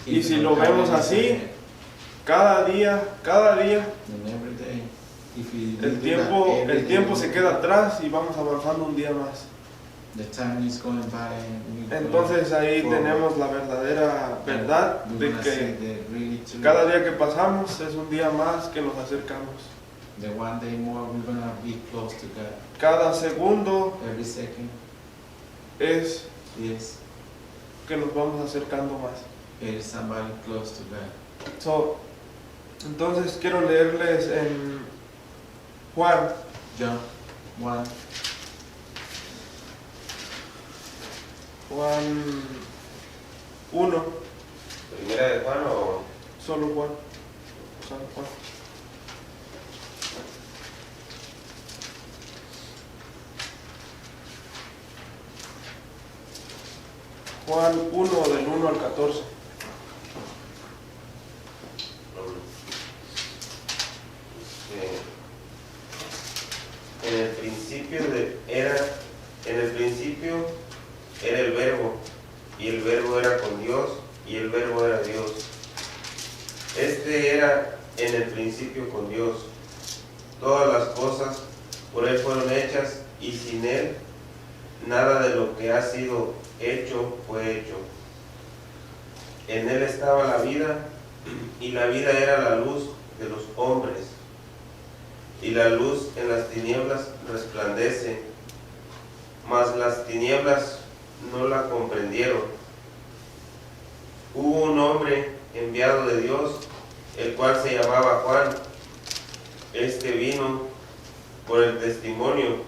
Y si lo vemos así, cada día, and every day, if you do that every el tiempo day, se queda atrás y vamos avanzando un día más. the time is going by and we Entonces ahí forward. tenemos la verdadera verdad We're de gonna que see the really true. cada día que pasamos es un día más que nos acercamos. The one day more we're gonna be close to God. Cada segundo Every second es is que nos vamos acercando más. there is somebody close to God. Entonces quiero leerles en Juan, John 1, Juan 1, Primera de Juan o solo Juan, San Juan. Juan 1 del 1 al 14. En el principio era el verbo, y el verbo era con Dios, y el verbo era Dios. Este era en el principio con Dios. Todas las cosas por Él fueron hechas, y sin Él nada de lo que ha sido hecho fue hecho. En Él estaba la vida, y la vida era la luz de los hombres. Y la luz en las tinieblas resplandece, mas las tinieblas no la comprendieron. Hubo un hombre enviado de Dios, el cual se llamaba Juan. Este vino por el testimonio,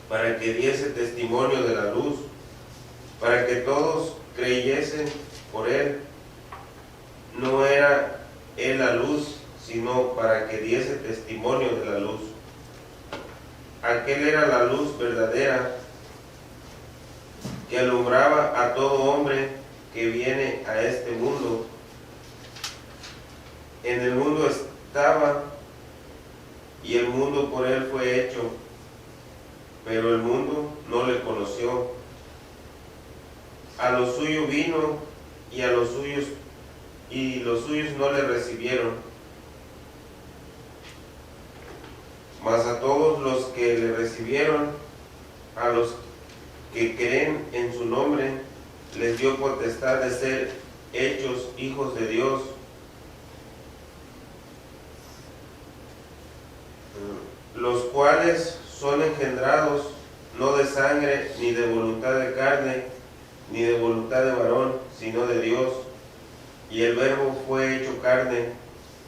para que diese testimonio de la luz, para que todos creyesen por él. No era él la luz, sino para que diese testimonio de la luz. Aquel era la luz verdadera, que alumbraba a todo hombre que viene a este mundo. En el mundo estaba, y el mundo por él fue hecho, pero el mundo no le conoció. A lo suyo vino y los suyos no le recibieron. Mas a todos los que le recibieron, a los que creen en su nombre, les dio potestad de ser hechos hijos de Dios, los cuales son engendrados no de sangre, ni de voluntad de carne, ni de voluntad de varón, sino de Dios. Y el Verbo fue hecho carne,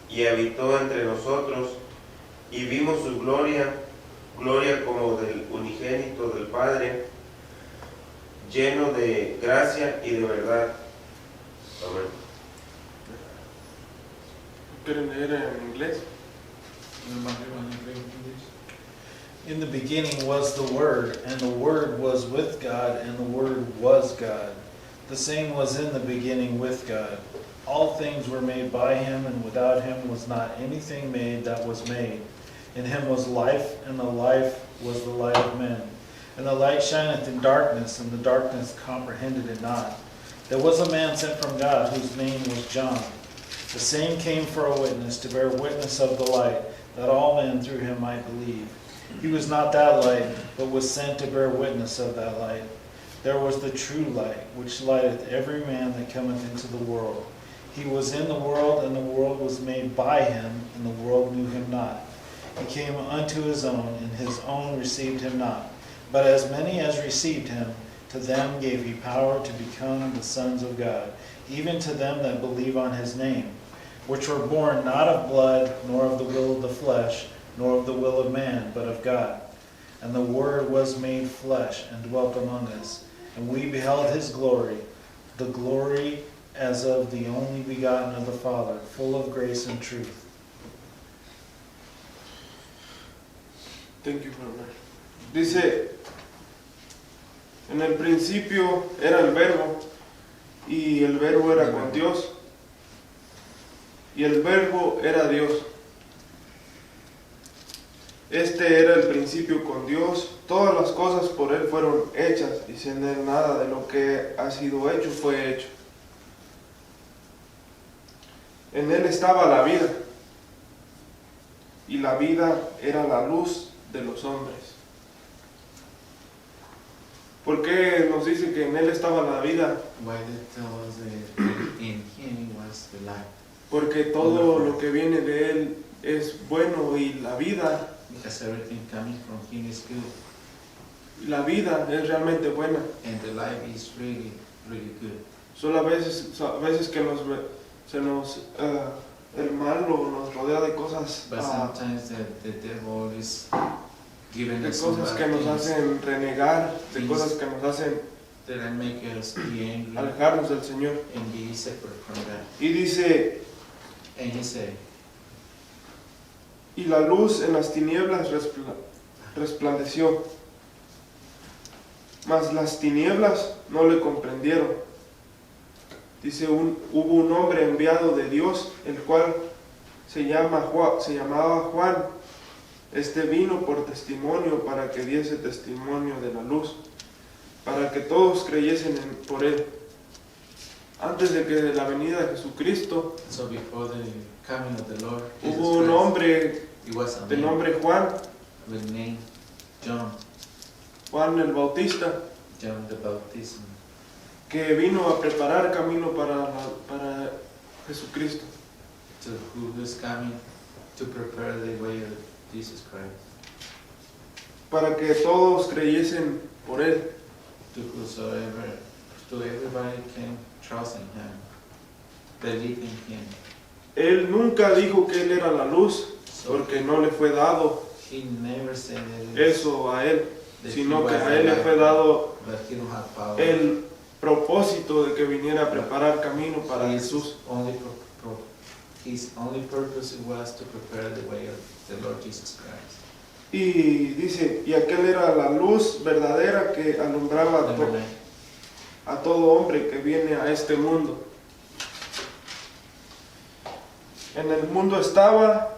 y habitó entre nosotros, y vimos su gloria, gloria como del unigénito del Padre, lleno de gracia y de verdad. Amén. ¿Quieren leer en inglés? In the beginning was the Word, and the Word was with God, and the Word was God. The same was in the beginning with God. All things were made by him, and without him was not anything made that was made. In him was life, and the life was the light of men. And the light shineth in darkness, and the darkness comprehended it not. There was a man sent from God, whose name was John. The same came for a witness, to bear witness of the light, that all men through him might believe. He was not that light, but was sent to bear witness of that light. There was the true light, which lighteth every man that cometh into the world. He was in the world, and the world was made by him, and the world knew him not. He came unto his own, and his own received him not. But as many as received him, to them gave he power to become the sons of God, even to them that believe on his name, which were born not of blood, nor of the will of the flesh, nor of the will of man, but of God. And the Word was made flesh, and dwelt among us. And we beheld his glory, the glory as of the only begotten of the Father, full of grace and truth. Thank you, brother. Dice, en el principio era el Verbo, y el Verbo era con Dios, y el Verbo era Dios. Este era el principio con Dios. Todas las cosas por Él fueron hechas, y sin Él nada de lo que ha sido hecho fue hecho. En Él estaba la vida, y la vida era la luz de los hombres. ¿Por qué nos dice que en Él estaba la vida? Why did it tell us that in him was the light? Porque todo lo que viene de Él es bueno, y la vida, Because everything coming from him is good, la vida es realmente buena. and the life is really, really good. Solo a veces que el mal nos rodea de cosas, But sometimes the devil is giving de us some cosas bad que nos things hacen renegar, de Things. cosas que nos hacen that make us be angry alejarnos del Señor. and be separate from God. Y dice, And he said, y la luz en las tinieblas resplandeció, mas las tinieblas no le comprendieron. Dice, hubo un hombre enviado de Dios, el cual se llamaba Juan. Este vino por testimonio, para que diese testimonio de la luz, para que todos creyesen por él. Antes de que la venida de Jesucristo, so before the coming of the Lord Jesus hubo un Christ, hombre it was a de man nombre Juan, with name John Juan el Bautista, the Baptist, que vino a preparar camino para Jesucristo, who was coming to prepare the way of Jesus Christ, para que todos creyesen por él. to everybody can trust in him, believe in him. Él nunca dijo que él era la luz, porque no le fue dado He never said that eso a él, that sino he que was a él le alive, fue dado but he don't have power. el propósito de que viniera a preparar camino para His Jesús. His only purpose was to prepare the way of the Lord Jesus Christ. Y dice, y aquel era la luz verdadera que alumbraba Number 9. a todo hombre que viene a este mundo. En el mundo estaba,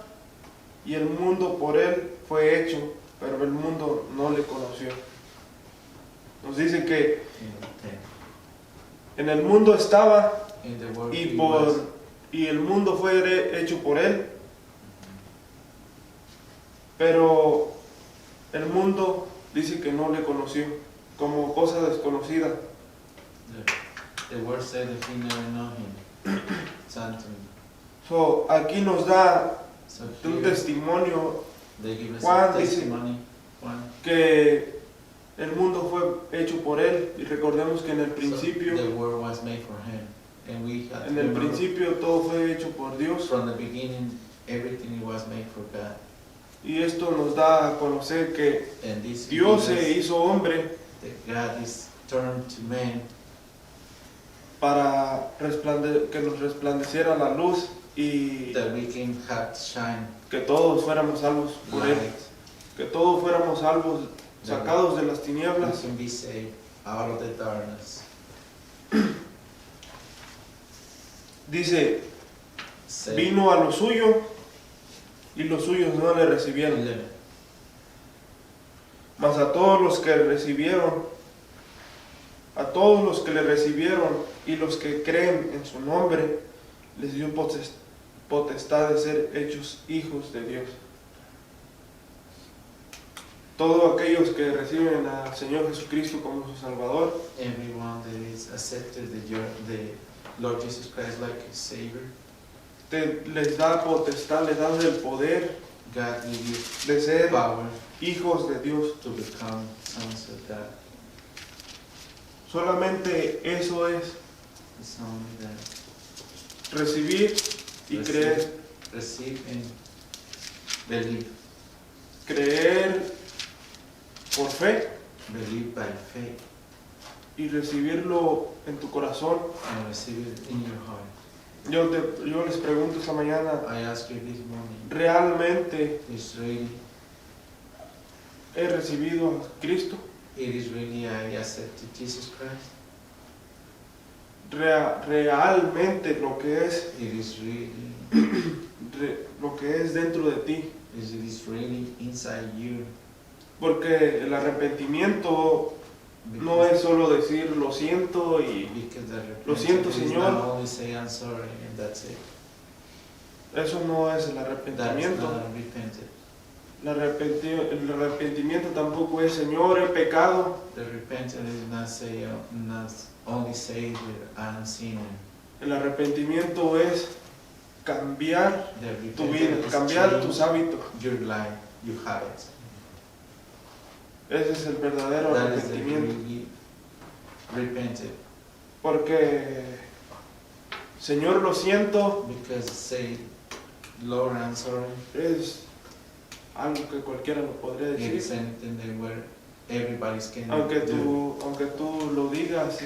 y el mundo por él fue hecho, pero el mundo no le conoció. Nos dice que en el mundo estaba In the world y, he was, y el mundo fue hecho por él, pero el mundo dice que no le conoció, como cosa desconocida. the word said that he never know him. Something. So, aquí nos da So un here testimonio they give us Juan a dice- testimony. Juan. que el mundo fue hecho por él, y recordemos que en el principio, So the world was made for him, and we have to en el remember principio todo fue hecho por Dios, from the beginning everything was made for God, y esto nos da a conocer que and this Dios se gives us hizo hombre that God is turned to man para que nos resplandeciera la luz y that we can have shine que todos fuéramos salvos por él, light, que todos fuéramos salvos, sacados de las we tinieblas. can be saved out of the darkness. Dice, Saved. vino a lo suyo y los suyos no le recibieron, 11. mas a todos los que recibieron, a todos los que le recibieron y los que creen en su nombre, les dio potestad de ser hechos hijos de Dios. Todos aquellos que reciben al Señor Jesucristo como su Salvador, Everyone that is accepted the Lord Jesus Christ like a Savior, les da potestad, les da el poder God gives you de ser power hijos de Dios. to become sons of God. Solamente eso es It's only that. recibir y creer. Receive and believe. Creer por fe Believe by faith y recibirlo en tu corazón. and receive it in your heart. Yo les pregunto esta mañana, I ask you this morning, ¿realmente is really, he recibido a Cristo? it is really I accepted Jesus Christ? Realmente lo que es It is really, lo que es dentro de ti, it is really inside you. porque el arrepentimiento no es solo decir lo siento y Because the Lo siento, repentance is Señor. not only say I'm sorry and that's it. eso no es el That's arrepentimiento. not repented. El arrepentimiento tampoco es Señor, he pecado. The repentance is not say not only say that I'm sinning. El arrepentimiento es cambiar The tu vida, repentance is cambiar change tus hábitos. your life, your habits. Ese es el verdadero That is the arrepentimiento. really repented. Porque, Señor, lo siento, Because say, Lord, I'm sorry. es algo que cualquiera lo podría It is decir. anything that where everybody's can Aunque do. tú lo digas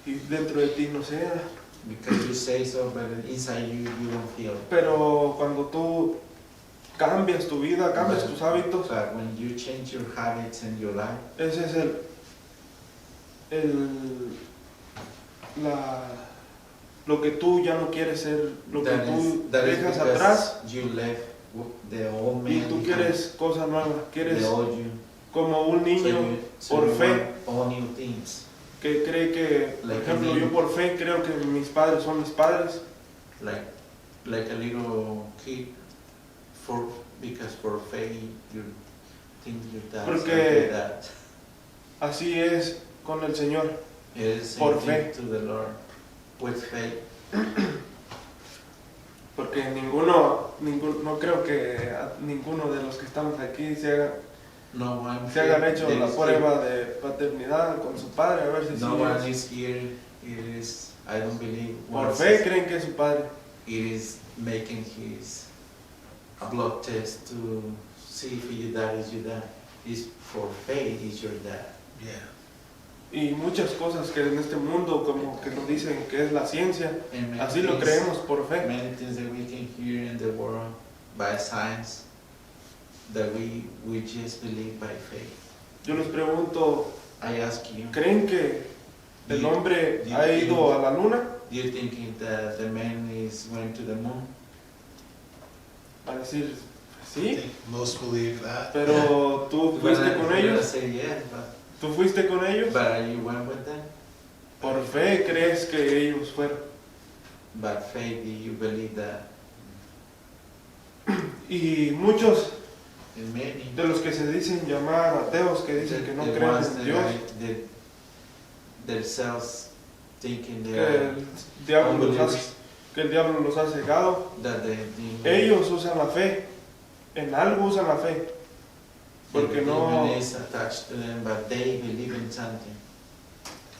y dentro de ti no sea. Because you say so, but inside you, you don't feel. Pero cuando tú cambias tu vida, cambias tus hábitos, But when you change your habits and your life, ese es lo que tú ya no quieres ser, lo que tú that is dejas because atrás you left the old man y tú behind, quieres cosas nuevas, quieres the old you. como un niño So por you fe. want all new things. que cree que, por Like ejemplo, a yo niño. por fe creo que mis padres son mis padres, Like a little kid, because for faith you think your dad's Porque- like your dad. así es con el Señor. It is por same fe. thing to the Lord with faith. Porque no creo que ninguno de los que estamos aquí se hayan hecho la prueba de paternidad con su padre, a ver si No sí one es. is here. It is, I don't believe, Por one fe is- creen que es su padre. it is making a blood test to see if your dad is your dad. It's for faith is your dad. Y muchas cosas que en este mundo como que nos dicen que es la ciencia, And many así lo things- creemos por fe. Many things that we can hear in the world by science that we just believe by faith. Yo les pregunto, I ask you, ¿creen que el You- hombre you ha think- ido a la luna? do you think that the man is going to the moon? Va a decir, I sí, think most believe that. pero tú fuiste con You're gonna ellos, say yes, tú fuiste con ellos, but are you went with them? por fe crees que ellos fueron. By faith, do you believe that? Y muchos And many, de los que se dicen llamar ateos, que dicen que no the creen ones en that Dios, themselves thinking que they el diablo los ha, unbelievers, que el diablo los ha cegado, that they ellos usan la fe, en algo usan la fe, porque the no, demon is attached to them, but they believe in something.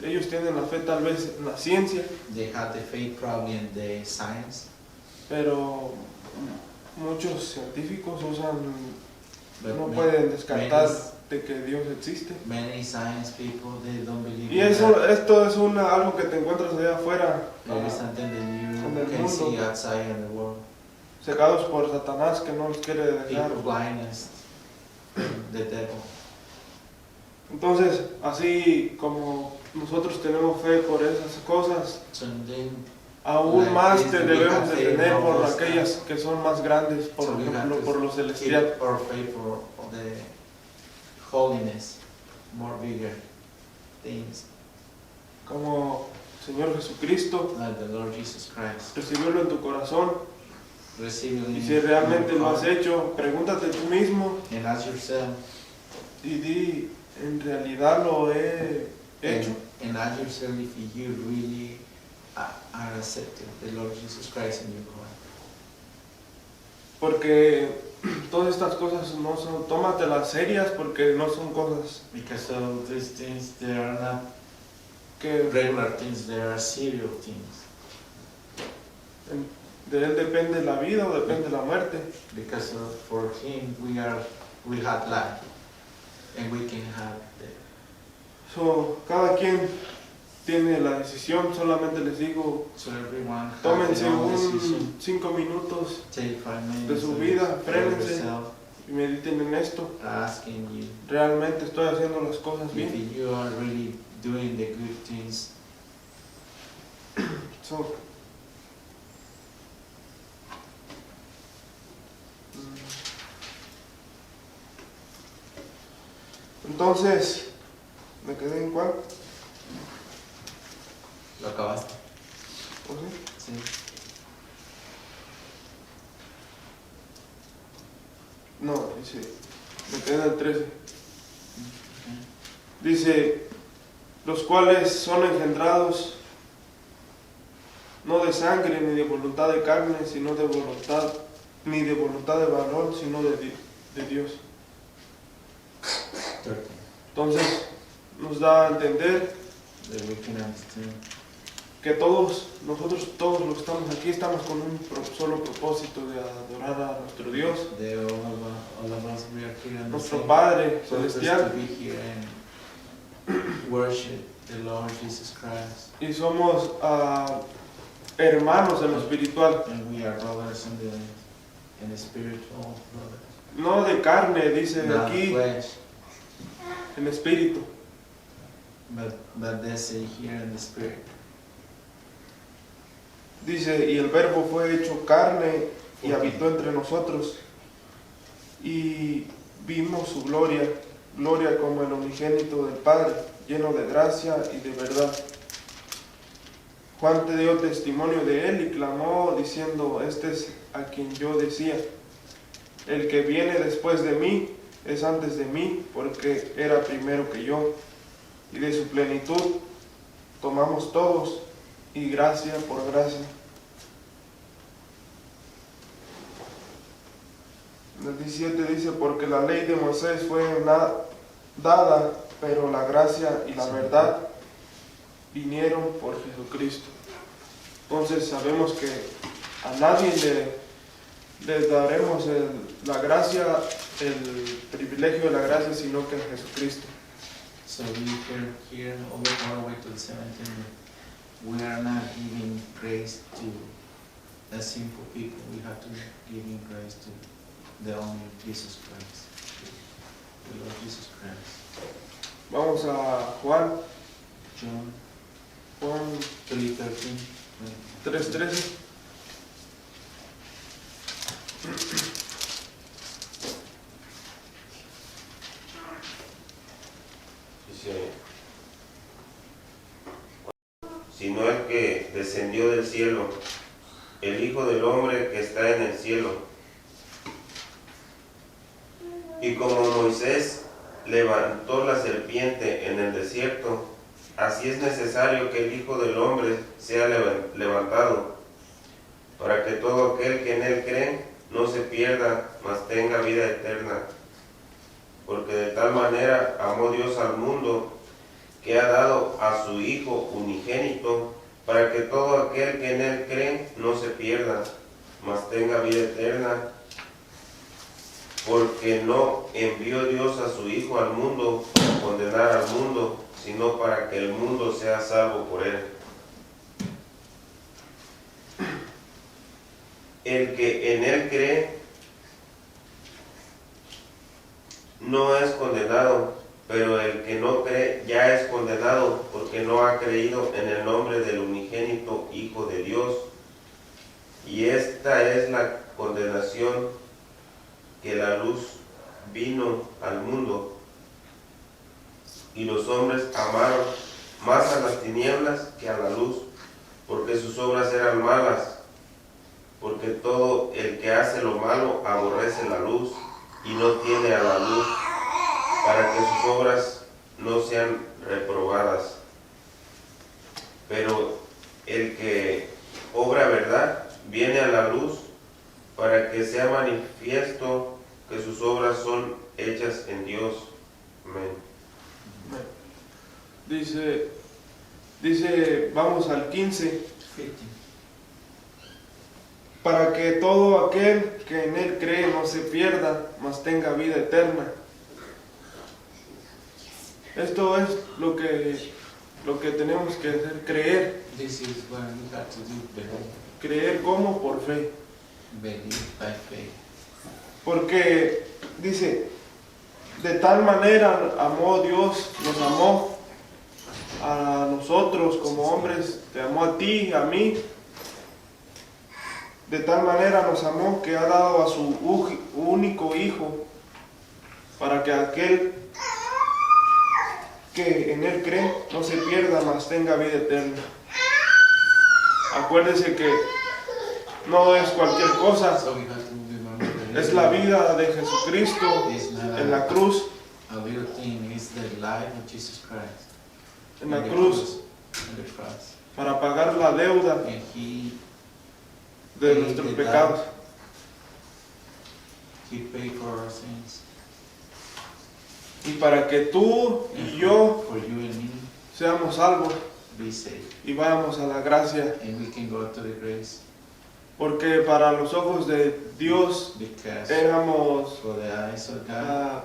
ellos tienen la fe tal vez en la ciencia, They have the faith probably in the science, pero muchos científicos usan, but no ma- pueden descartar de que Dios existe. many science people, they don't believe Y in eso, that. esto es algo que te encuentras allá afuera, There is something that en you el can mundo. see outside in the world. cegados por Satanás, que no los quiere dejar. People blindness, the devil. Entonces, así como nosotros tenemos fe por esas cosas, So then, aún Like más this, te we debemos have de faith in tener all por those aquellas que son más grandes, por So we have ejemplo, to por lo keep celestial. our faith for the holiness, more bigger things, Como Señor Jesucristo, like the Lord Jesus Christ. recibirlo en tu corazón. Receiving Y si realmente lo has hecho, pregúntate tú mismo and ask yourself, y di, ¿en realidad lo he hecho? and ask yourself if you really are accepting the Lord Jesus Christ in your heart. Porque todas estas cosas no son, tómatelas serias porque no son cosas Because of these things, they are not que regular things, they are serious things. de Él depende la vida o depende la muerte. Because for Him, we have life, and we can have the So, cada quien tiene la decisión, solamente les digo, So everyone has tómense their own decision. un 5 minutos Take 5 minutes de su of vida, for frénense. yourself, y mediten en esto. asking you ¿Realmente estoy haciendo las cosas bien? if you are really doing the good things. So, entonces, ¿me quedé en cuál? ¿Lo acabaste? ¿O sí? Sí. No, dice, me quedé en el 13. Dice, los cuales son engendrados no de sangre ni de voluntad de carne, sino de voluntad, ni de voluntad de varón, sino de Dios. Entonces, nos da a entender That we can understand. que todos, nosotros todos los que estamos aquí, estamos con un solo propósito de adorar a nuestro Dios, That all of us, we are here on the nuestro same Padre purpose Celestial, to be here and worship the Lord Jesus Christ. y somos hermanos en lo espiritual, And we are brothers in the spiritual brothers. no de carne, dice Not aquí, flesh, en espíritu. but they say here in the spirit. Dice, y el verbo fue hecho carne y habitó entre nosotros, y vimos su gloria, gloria como el unigénito del Padre, lleno de gracia y de verdad. Juan te dio testimonio de él y clamó diciendo, este es a quien yo decía, el que viene después de mí es antes de mí, porque era primero que yo, y de su plenitud tomamos todos, y gracia por gracia. En el 17 dice, porque la ley de Moisés fue dada, pero la gracia y la verdad vinieron por Jesucristo. Entonces sabemos que a nadie le daremos la gracia, el privilegio de la gracia, sino que a Jesucristo. So we heard here all the way to the 17th, we are not giving grace to a simple people. We have to give grace to the only Jesus Christ, the Lord Jesus Christ. Vamos a Juan John 3:13. 3:13. dice, sino el que descendió del cielo, el Hijo del Hombre que está en el cielo. Y como Moisés levantó la serpiente en el desierto, así es necesario que el Hijo del Hombre sea levantado, para que todo aquel que en él cree no se pierda, mas tenga vida eterna. Porque de tal manera amó Dios al mundo, que ha dado a su Hijo unigénito, para que todo aquel que en él cree no se pierda, mas tenga vida eterna. Porque no envió Dios a su Hijo al mundo para condenar al mundo, sino para que el mundo sea salvo por él. El que en él cree no es condenado, pero el que no cree ya es condenado, porque no ha creído en el nombre del unigénito Hijo de Dios. Y esta es la condenación, que la luz vino al mundo, y los hombres amaron más a las tinieblas que a la luz, porque sus obras eran malas. Porque todo el que hace lo malo aborrece la luz y no tiene a la luz, para que sus obras no sean reprobadas. Pero el que obra verdad viene a la luz, para que sea manifiesto que sus obras son hechas en Dios. Amén. Dice, vamos al 15. 15. Para que todo aquel que en él cree no se pierda, mas tenga vida eterna. Esto es lo que tenemos que hacer, creer. This is what we got to do, believe. Creer como por fe. Believe by faith. Porque dice, de tal manera amó Dios, nos amó a nosotros como hombres, te amó a ti, a mí. De tal manera nos amó que ha dado a su único Hijo, para que aquel que en él cree no se pierda, mas tenga vida eterna. Acuérdese que no es cualquier cosa, So we have to remember that es la vida de Jesucristo it's not en la cruz, a little thing, it's the life of Jesus Christ. en la cruz, On the cross. para pagar la deuda And He de nuestros pecados. paid for our sins. Y para que tú y yo For you and me, seamos salvos be saved. y vayamos a la gracia. And we can go to the grace. Porque para los ojos de Dios Because éramos, for the eyes of God,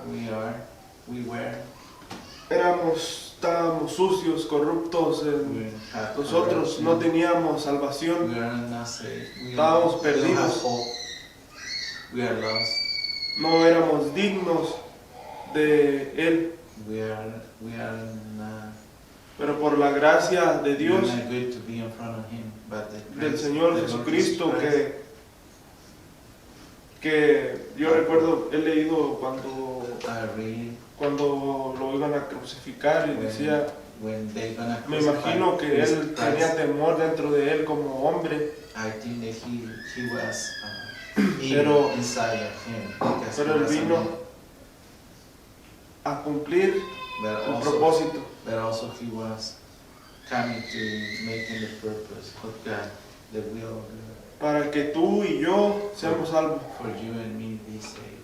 estábamos sucios, corruptos, we have nosotros no teníamos salvación, we are not saved. We estábamos don't have perdidos. hope. We are lost. no éramos dignos de Él, We are not. pero por la gracia de We Dios, are not good to be in front of Him, but the del grace Señor of the Lord Jesucristo, Jesus Christ. que yo recuerdo, he leído I read cuando lo iban a crucificar y decía, when they gonna me crucify imagino que Jesus él Christ, tenía temor dentro de él como hombre, I think that he was Pero- evil inside of him because pero he él was a vino man. a cumplir But un also, propósito, but also he was coming to making the purpose of God, the will of God, para que tú y yo seamos salvos. for you and me be saved.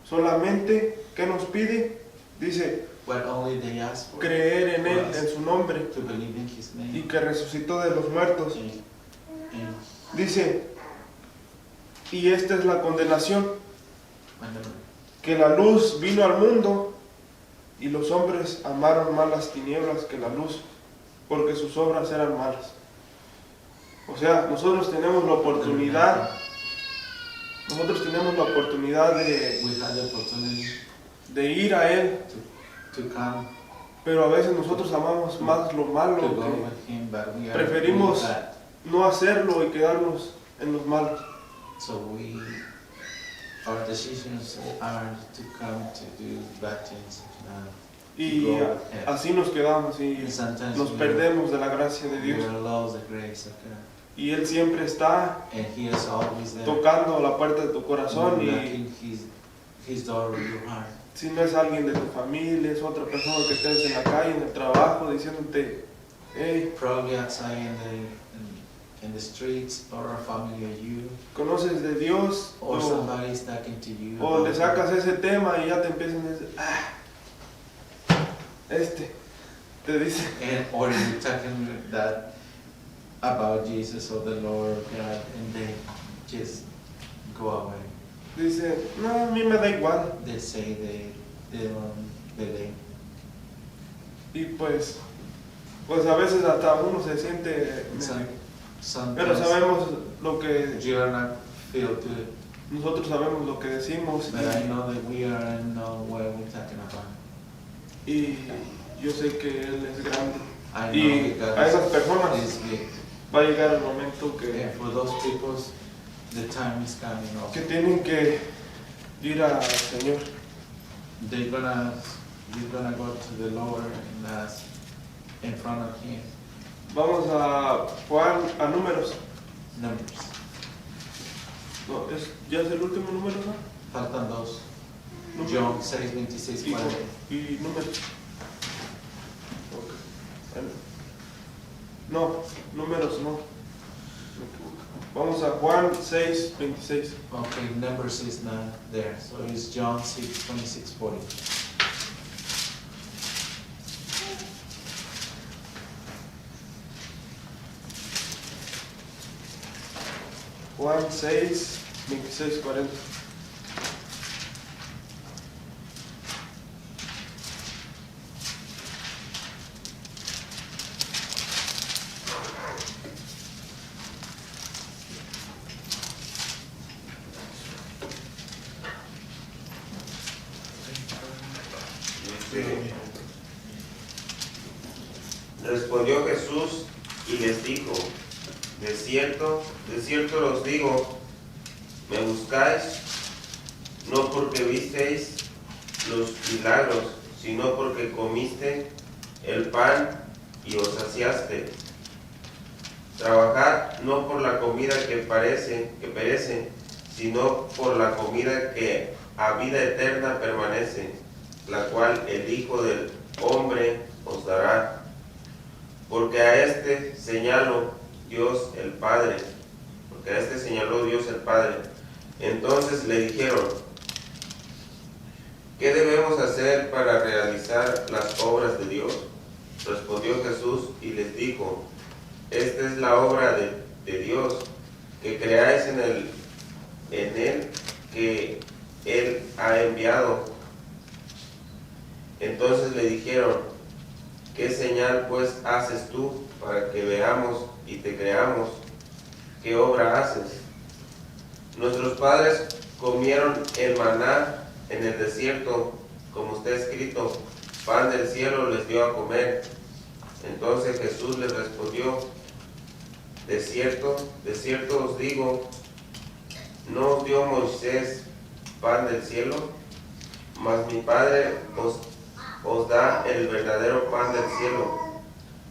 Solamente, ¿qué nos pide? Dice, What only they ask for, creer en Él, en su nombre, to believe in His y name. que resucitó de los muertos. And Dice, y esta es la condenación, when que la luz vino al mundo y los hombres amaron más las tinieblas que la luz, porque sus obras eran malas. O sea, nosotros tenemos la oportunidad de we had the opportunity de ir a Él, to come pero a veces nosotros amamos más lo malo, to go que with Him, but we are preferimos doing that. no hacerlo y quedarnos en los malos. So our decisions are to come to do bad things. Y go ahead. así nos quedamos y And sometimes nos we perdemos de la gracia de we Dios. are lost the grace of God. Y Él siempre está And He is always there, tocando la puerta de tu corazón y knocking His door of your heart. si no es alguien de tu familia, es otra persona que estés en la calle, en el trabajo, diciéndote, hey, Probably outside in the streets, or a family or you, ¿conoces de Dios? or somebody is talking to you. O le about sacas ese tema y ya te empiezan a decir, te dice, or you're talking that about Jesus or the Lord God, and they just go away. dice, no, a mí me da igual. They say they don't believe. Y pues a veces hasta uno se siente, pero Sometimes sabemos lo que, you are not feel good, nosotros sabemos lo que decimos but I know that we are know what we're talking about. y yo sé que Él es grande. I know Y that a esas God personas is big. va a llegar el momento que And for those people, the time is coming also. tienen que ir al Señor. You're gonna go to the Lord and ask in front of Him. Vamos a Juan, a Números. Numbers. No, ya es el último número, ¿no? Faltan dos. Números. John 6:26. Y Números. Ok. No, Números no. Me equivoco. Vamos a Juan 6:26. Okay, Numbers is not there, so it's John 6:26-40. Juan 6:26-40. Respondió Jesús y les dijo, de cierto los digo, me buscáis, no porque visteis los milagros, sino porque comiste el pan y os saciaste. Trabajad no por la comida que perece, sino por la comida que a vida eterna permanece, la cual el Hijo del Hombre os dará. Porque a este señaló Dios el Padre. Entonces le dijeron, ¿qué debemos hacer para realizar las obras de Dios? Respondió Jesús y les dijo, esta es la obra de Dios, que creáis en Él que Él ha enviado. Entonces le dijeron, ¿qué señal pues haces tú para que veamos y te creamos? ¿Qué obra haces? Nuestros padres comieron el maná en el desierto, como está escrito, pan del cielo les dio a comer. Entonces Jesús les respondió, de cierto os digo, ¿no os dio Moisés pan del cielo? Mas mi Padre os da el verdadero pan del cielo,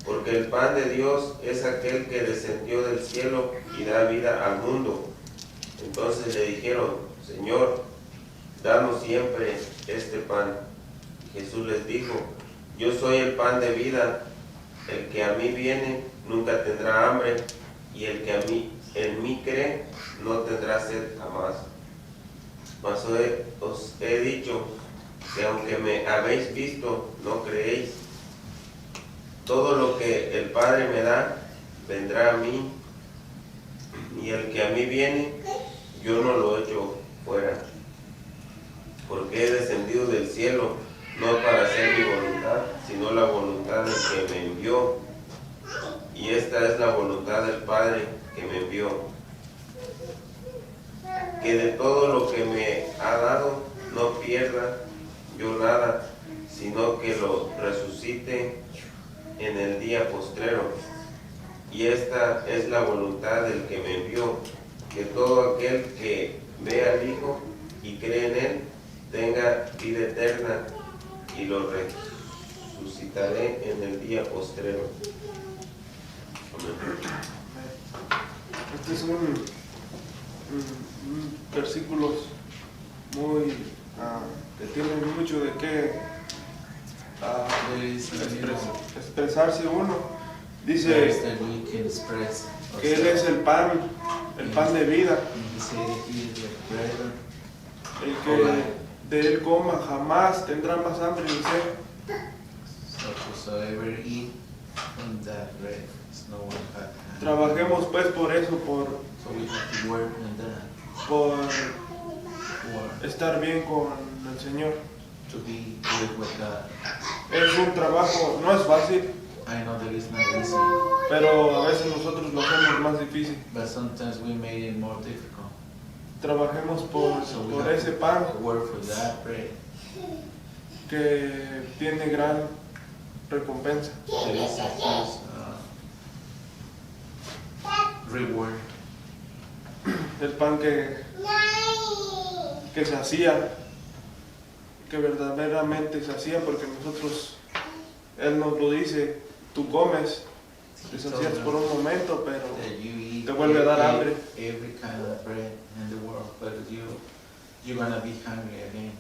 porque el pan de Dios es aquel que descendió del cielo y da vida al mundo. Entonces le dijeron, Señor, danos siempre este pan. Jesús les dijo, yo soy el pan de vida, el que a mí viene nunca tendrá hambre, y el que en mí cree no tendrá sed jamás. Mas os he dicho que aunque me habéis visto, no creéis. Todo lo que el Padre me da, vendrá a mí, y el que a mí viene, yo no lo echo fuera. Porque he descendido del cielo, no para hacer mi voluntad, sino la voluntad del que me envió. Y esta es la voluntad del Padre que me envió, que de todo lo que me ha dado, no pierda yo nada, sino que lo resucite en el día postrero. Y esta es la voluntad del que me envió, que todo aquel que ve al Hijo y cree en Él, tenga vida eterna, y lo suscitaré en el día postrero. Este es un versículos muy que tienen mucho de qué There is a little expresarse uno. verse Dice that we can express que Él es ourselves. el pan de vida, And he said that he is the bread el que de Él coma jamás tendrá más hambre ni sed. so whosoever eat from that bread is no one had. Trabajemos pues por eso, So we have to work on that por for estar bien con el Señor. to be good with God. Es un trabajo, no es fácil, I know that it's not easy, pero a veces nosotros lo hacemos más difícil. but sometimes we made it more difficult. Trabajemos por ese pan To work for that bread. que tiene gran recompensa. There is a huge reward. El pan que sacía, que verdaderamente sacía, porque nosotros, Él nos lo dice, tú comes, te sacías por un momento, pero That you eat te vuelve a dar hambre. every kind of bread in the world, but you're gonna be hungry again.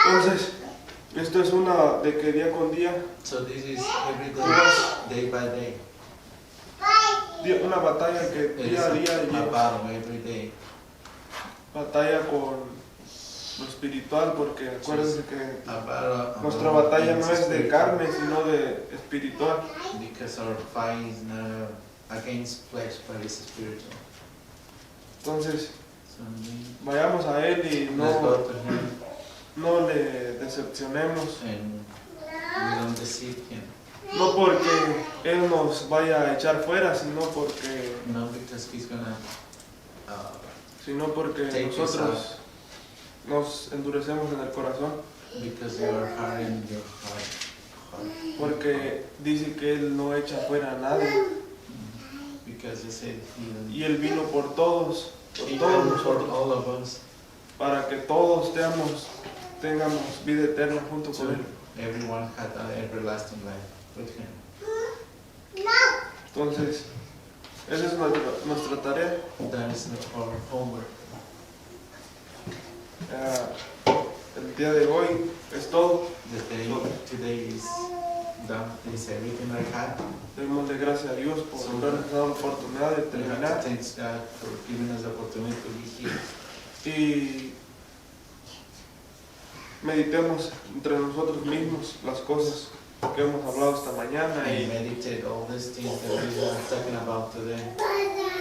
entonces, esto es una de que día con día, So this is every day by day. una batalla que It is día a día a llevas. battle every day. Batalla con lo espiritual, porque acuérdense que A battle. nuestra batalla no es de carne, sino de espiritual. Because our fight is not against flesh, but it's spiritual. Entonces, So vayamos a Él y let's go no, to Him no le decepcionemos. and we don't deceive Him. No porque Él nos vaya a echar fuera, sino porque Not because He's gonna Take nosotros nos endurecemos en el corazón. because you are hard in your heart. Porque dice que Él no echa fuera a nadie. Because He said Y Él vino por todos He todos died for nosotros, all of us, para que todos tengamos vida eterna junto con so Él. everyone had an everlasting life with Him. Entonces, esa es nuestra tarea. That is our homework. El día de hoy es todo. The day today is done. Is everything I had. Demos de gracias a Dios por habernos dado la oportunidad de We have to terminar. thank God for giving us the opportunity to be here. Y meditemos entre nosotros mismos las cosas que hemos hablado esta mañana And y meditate all these things that we are talking about today.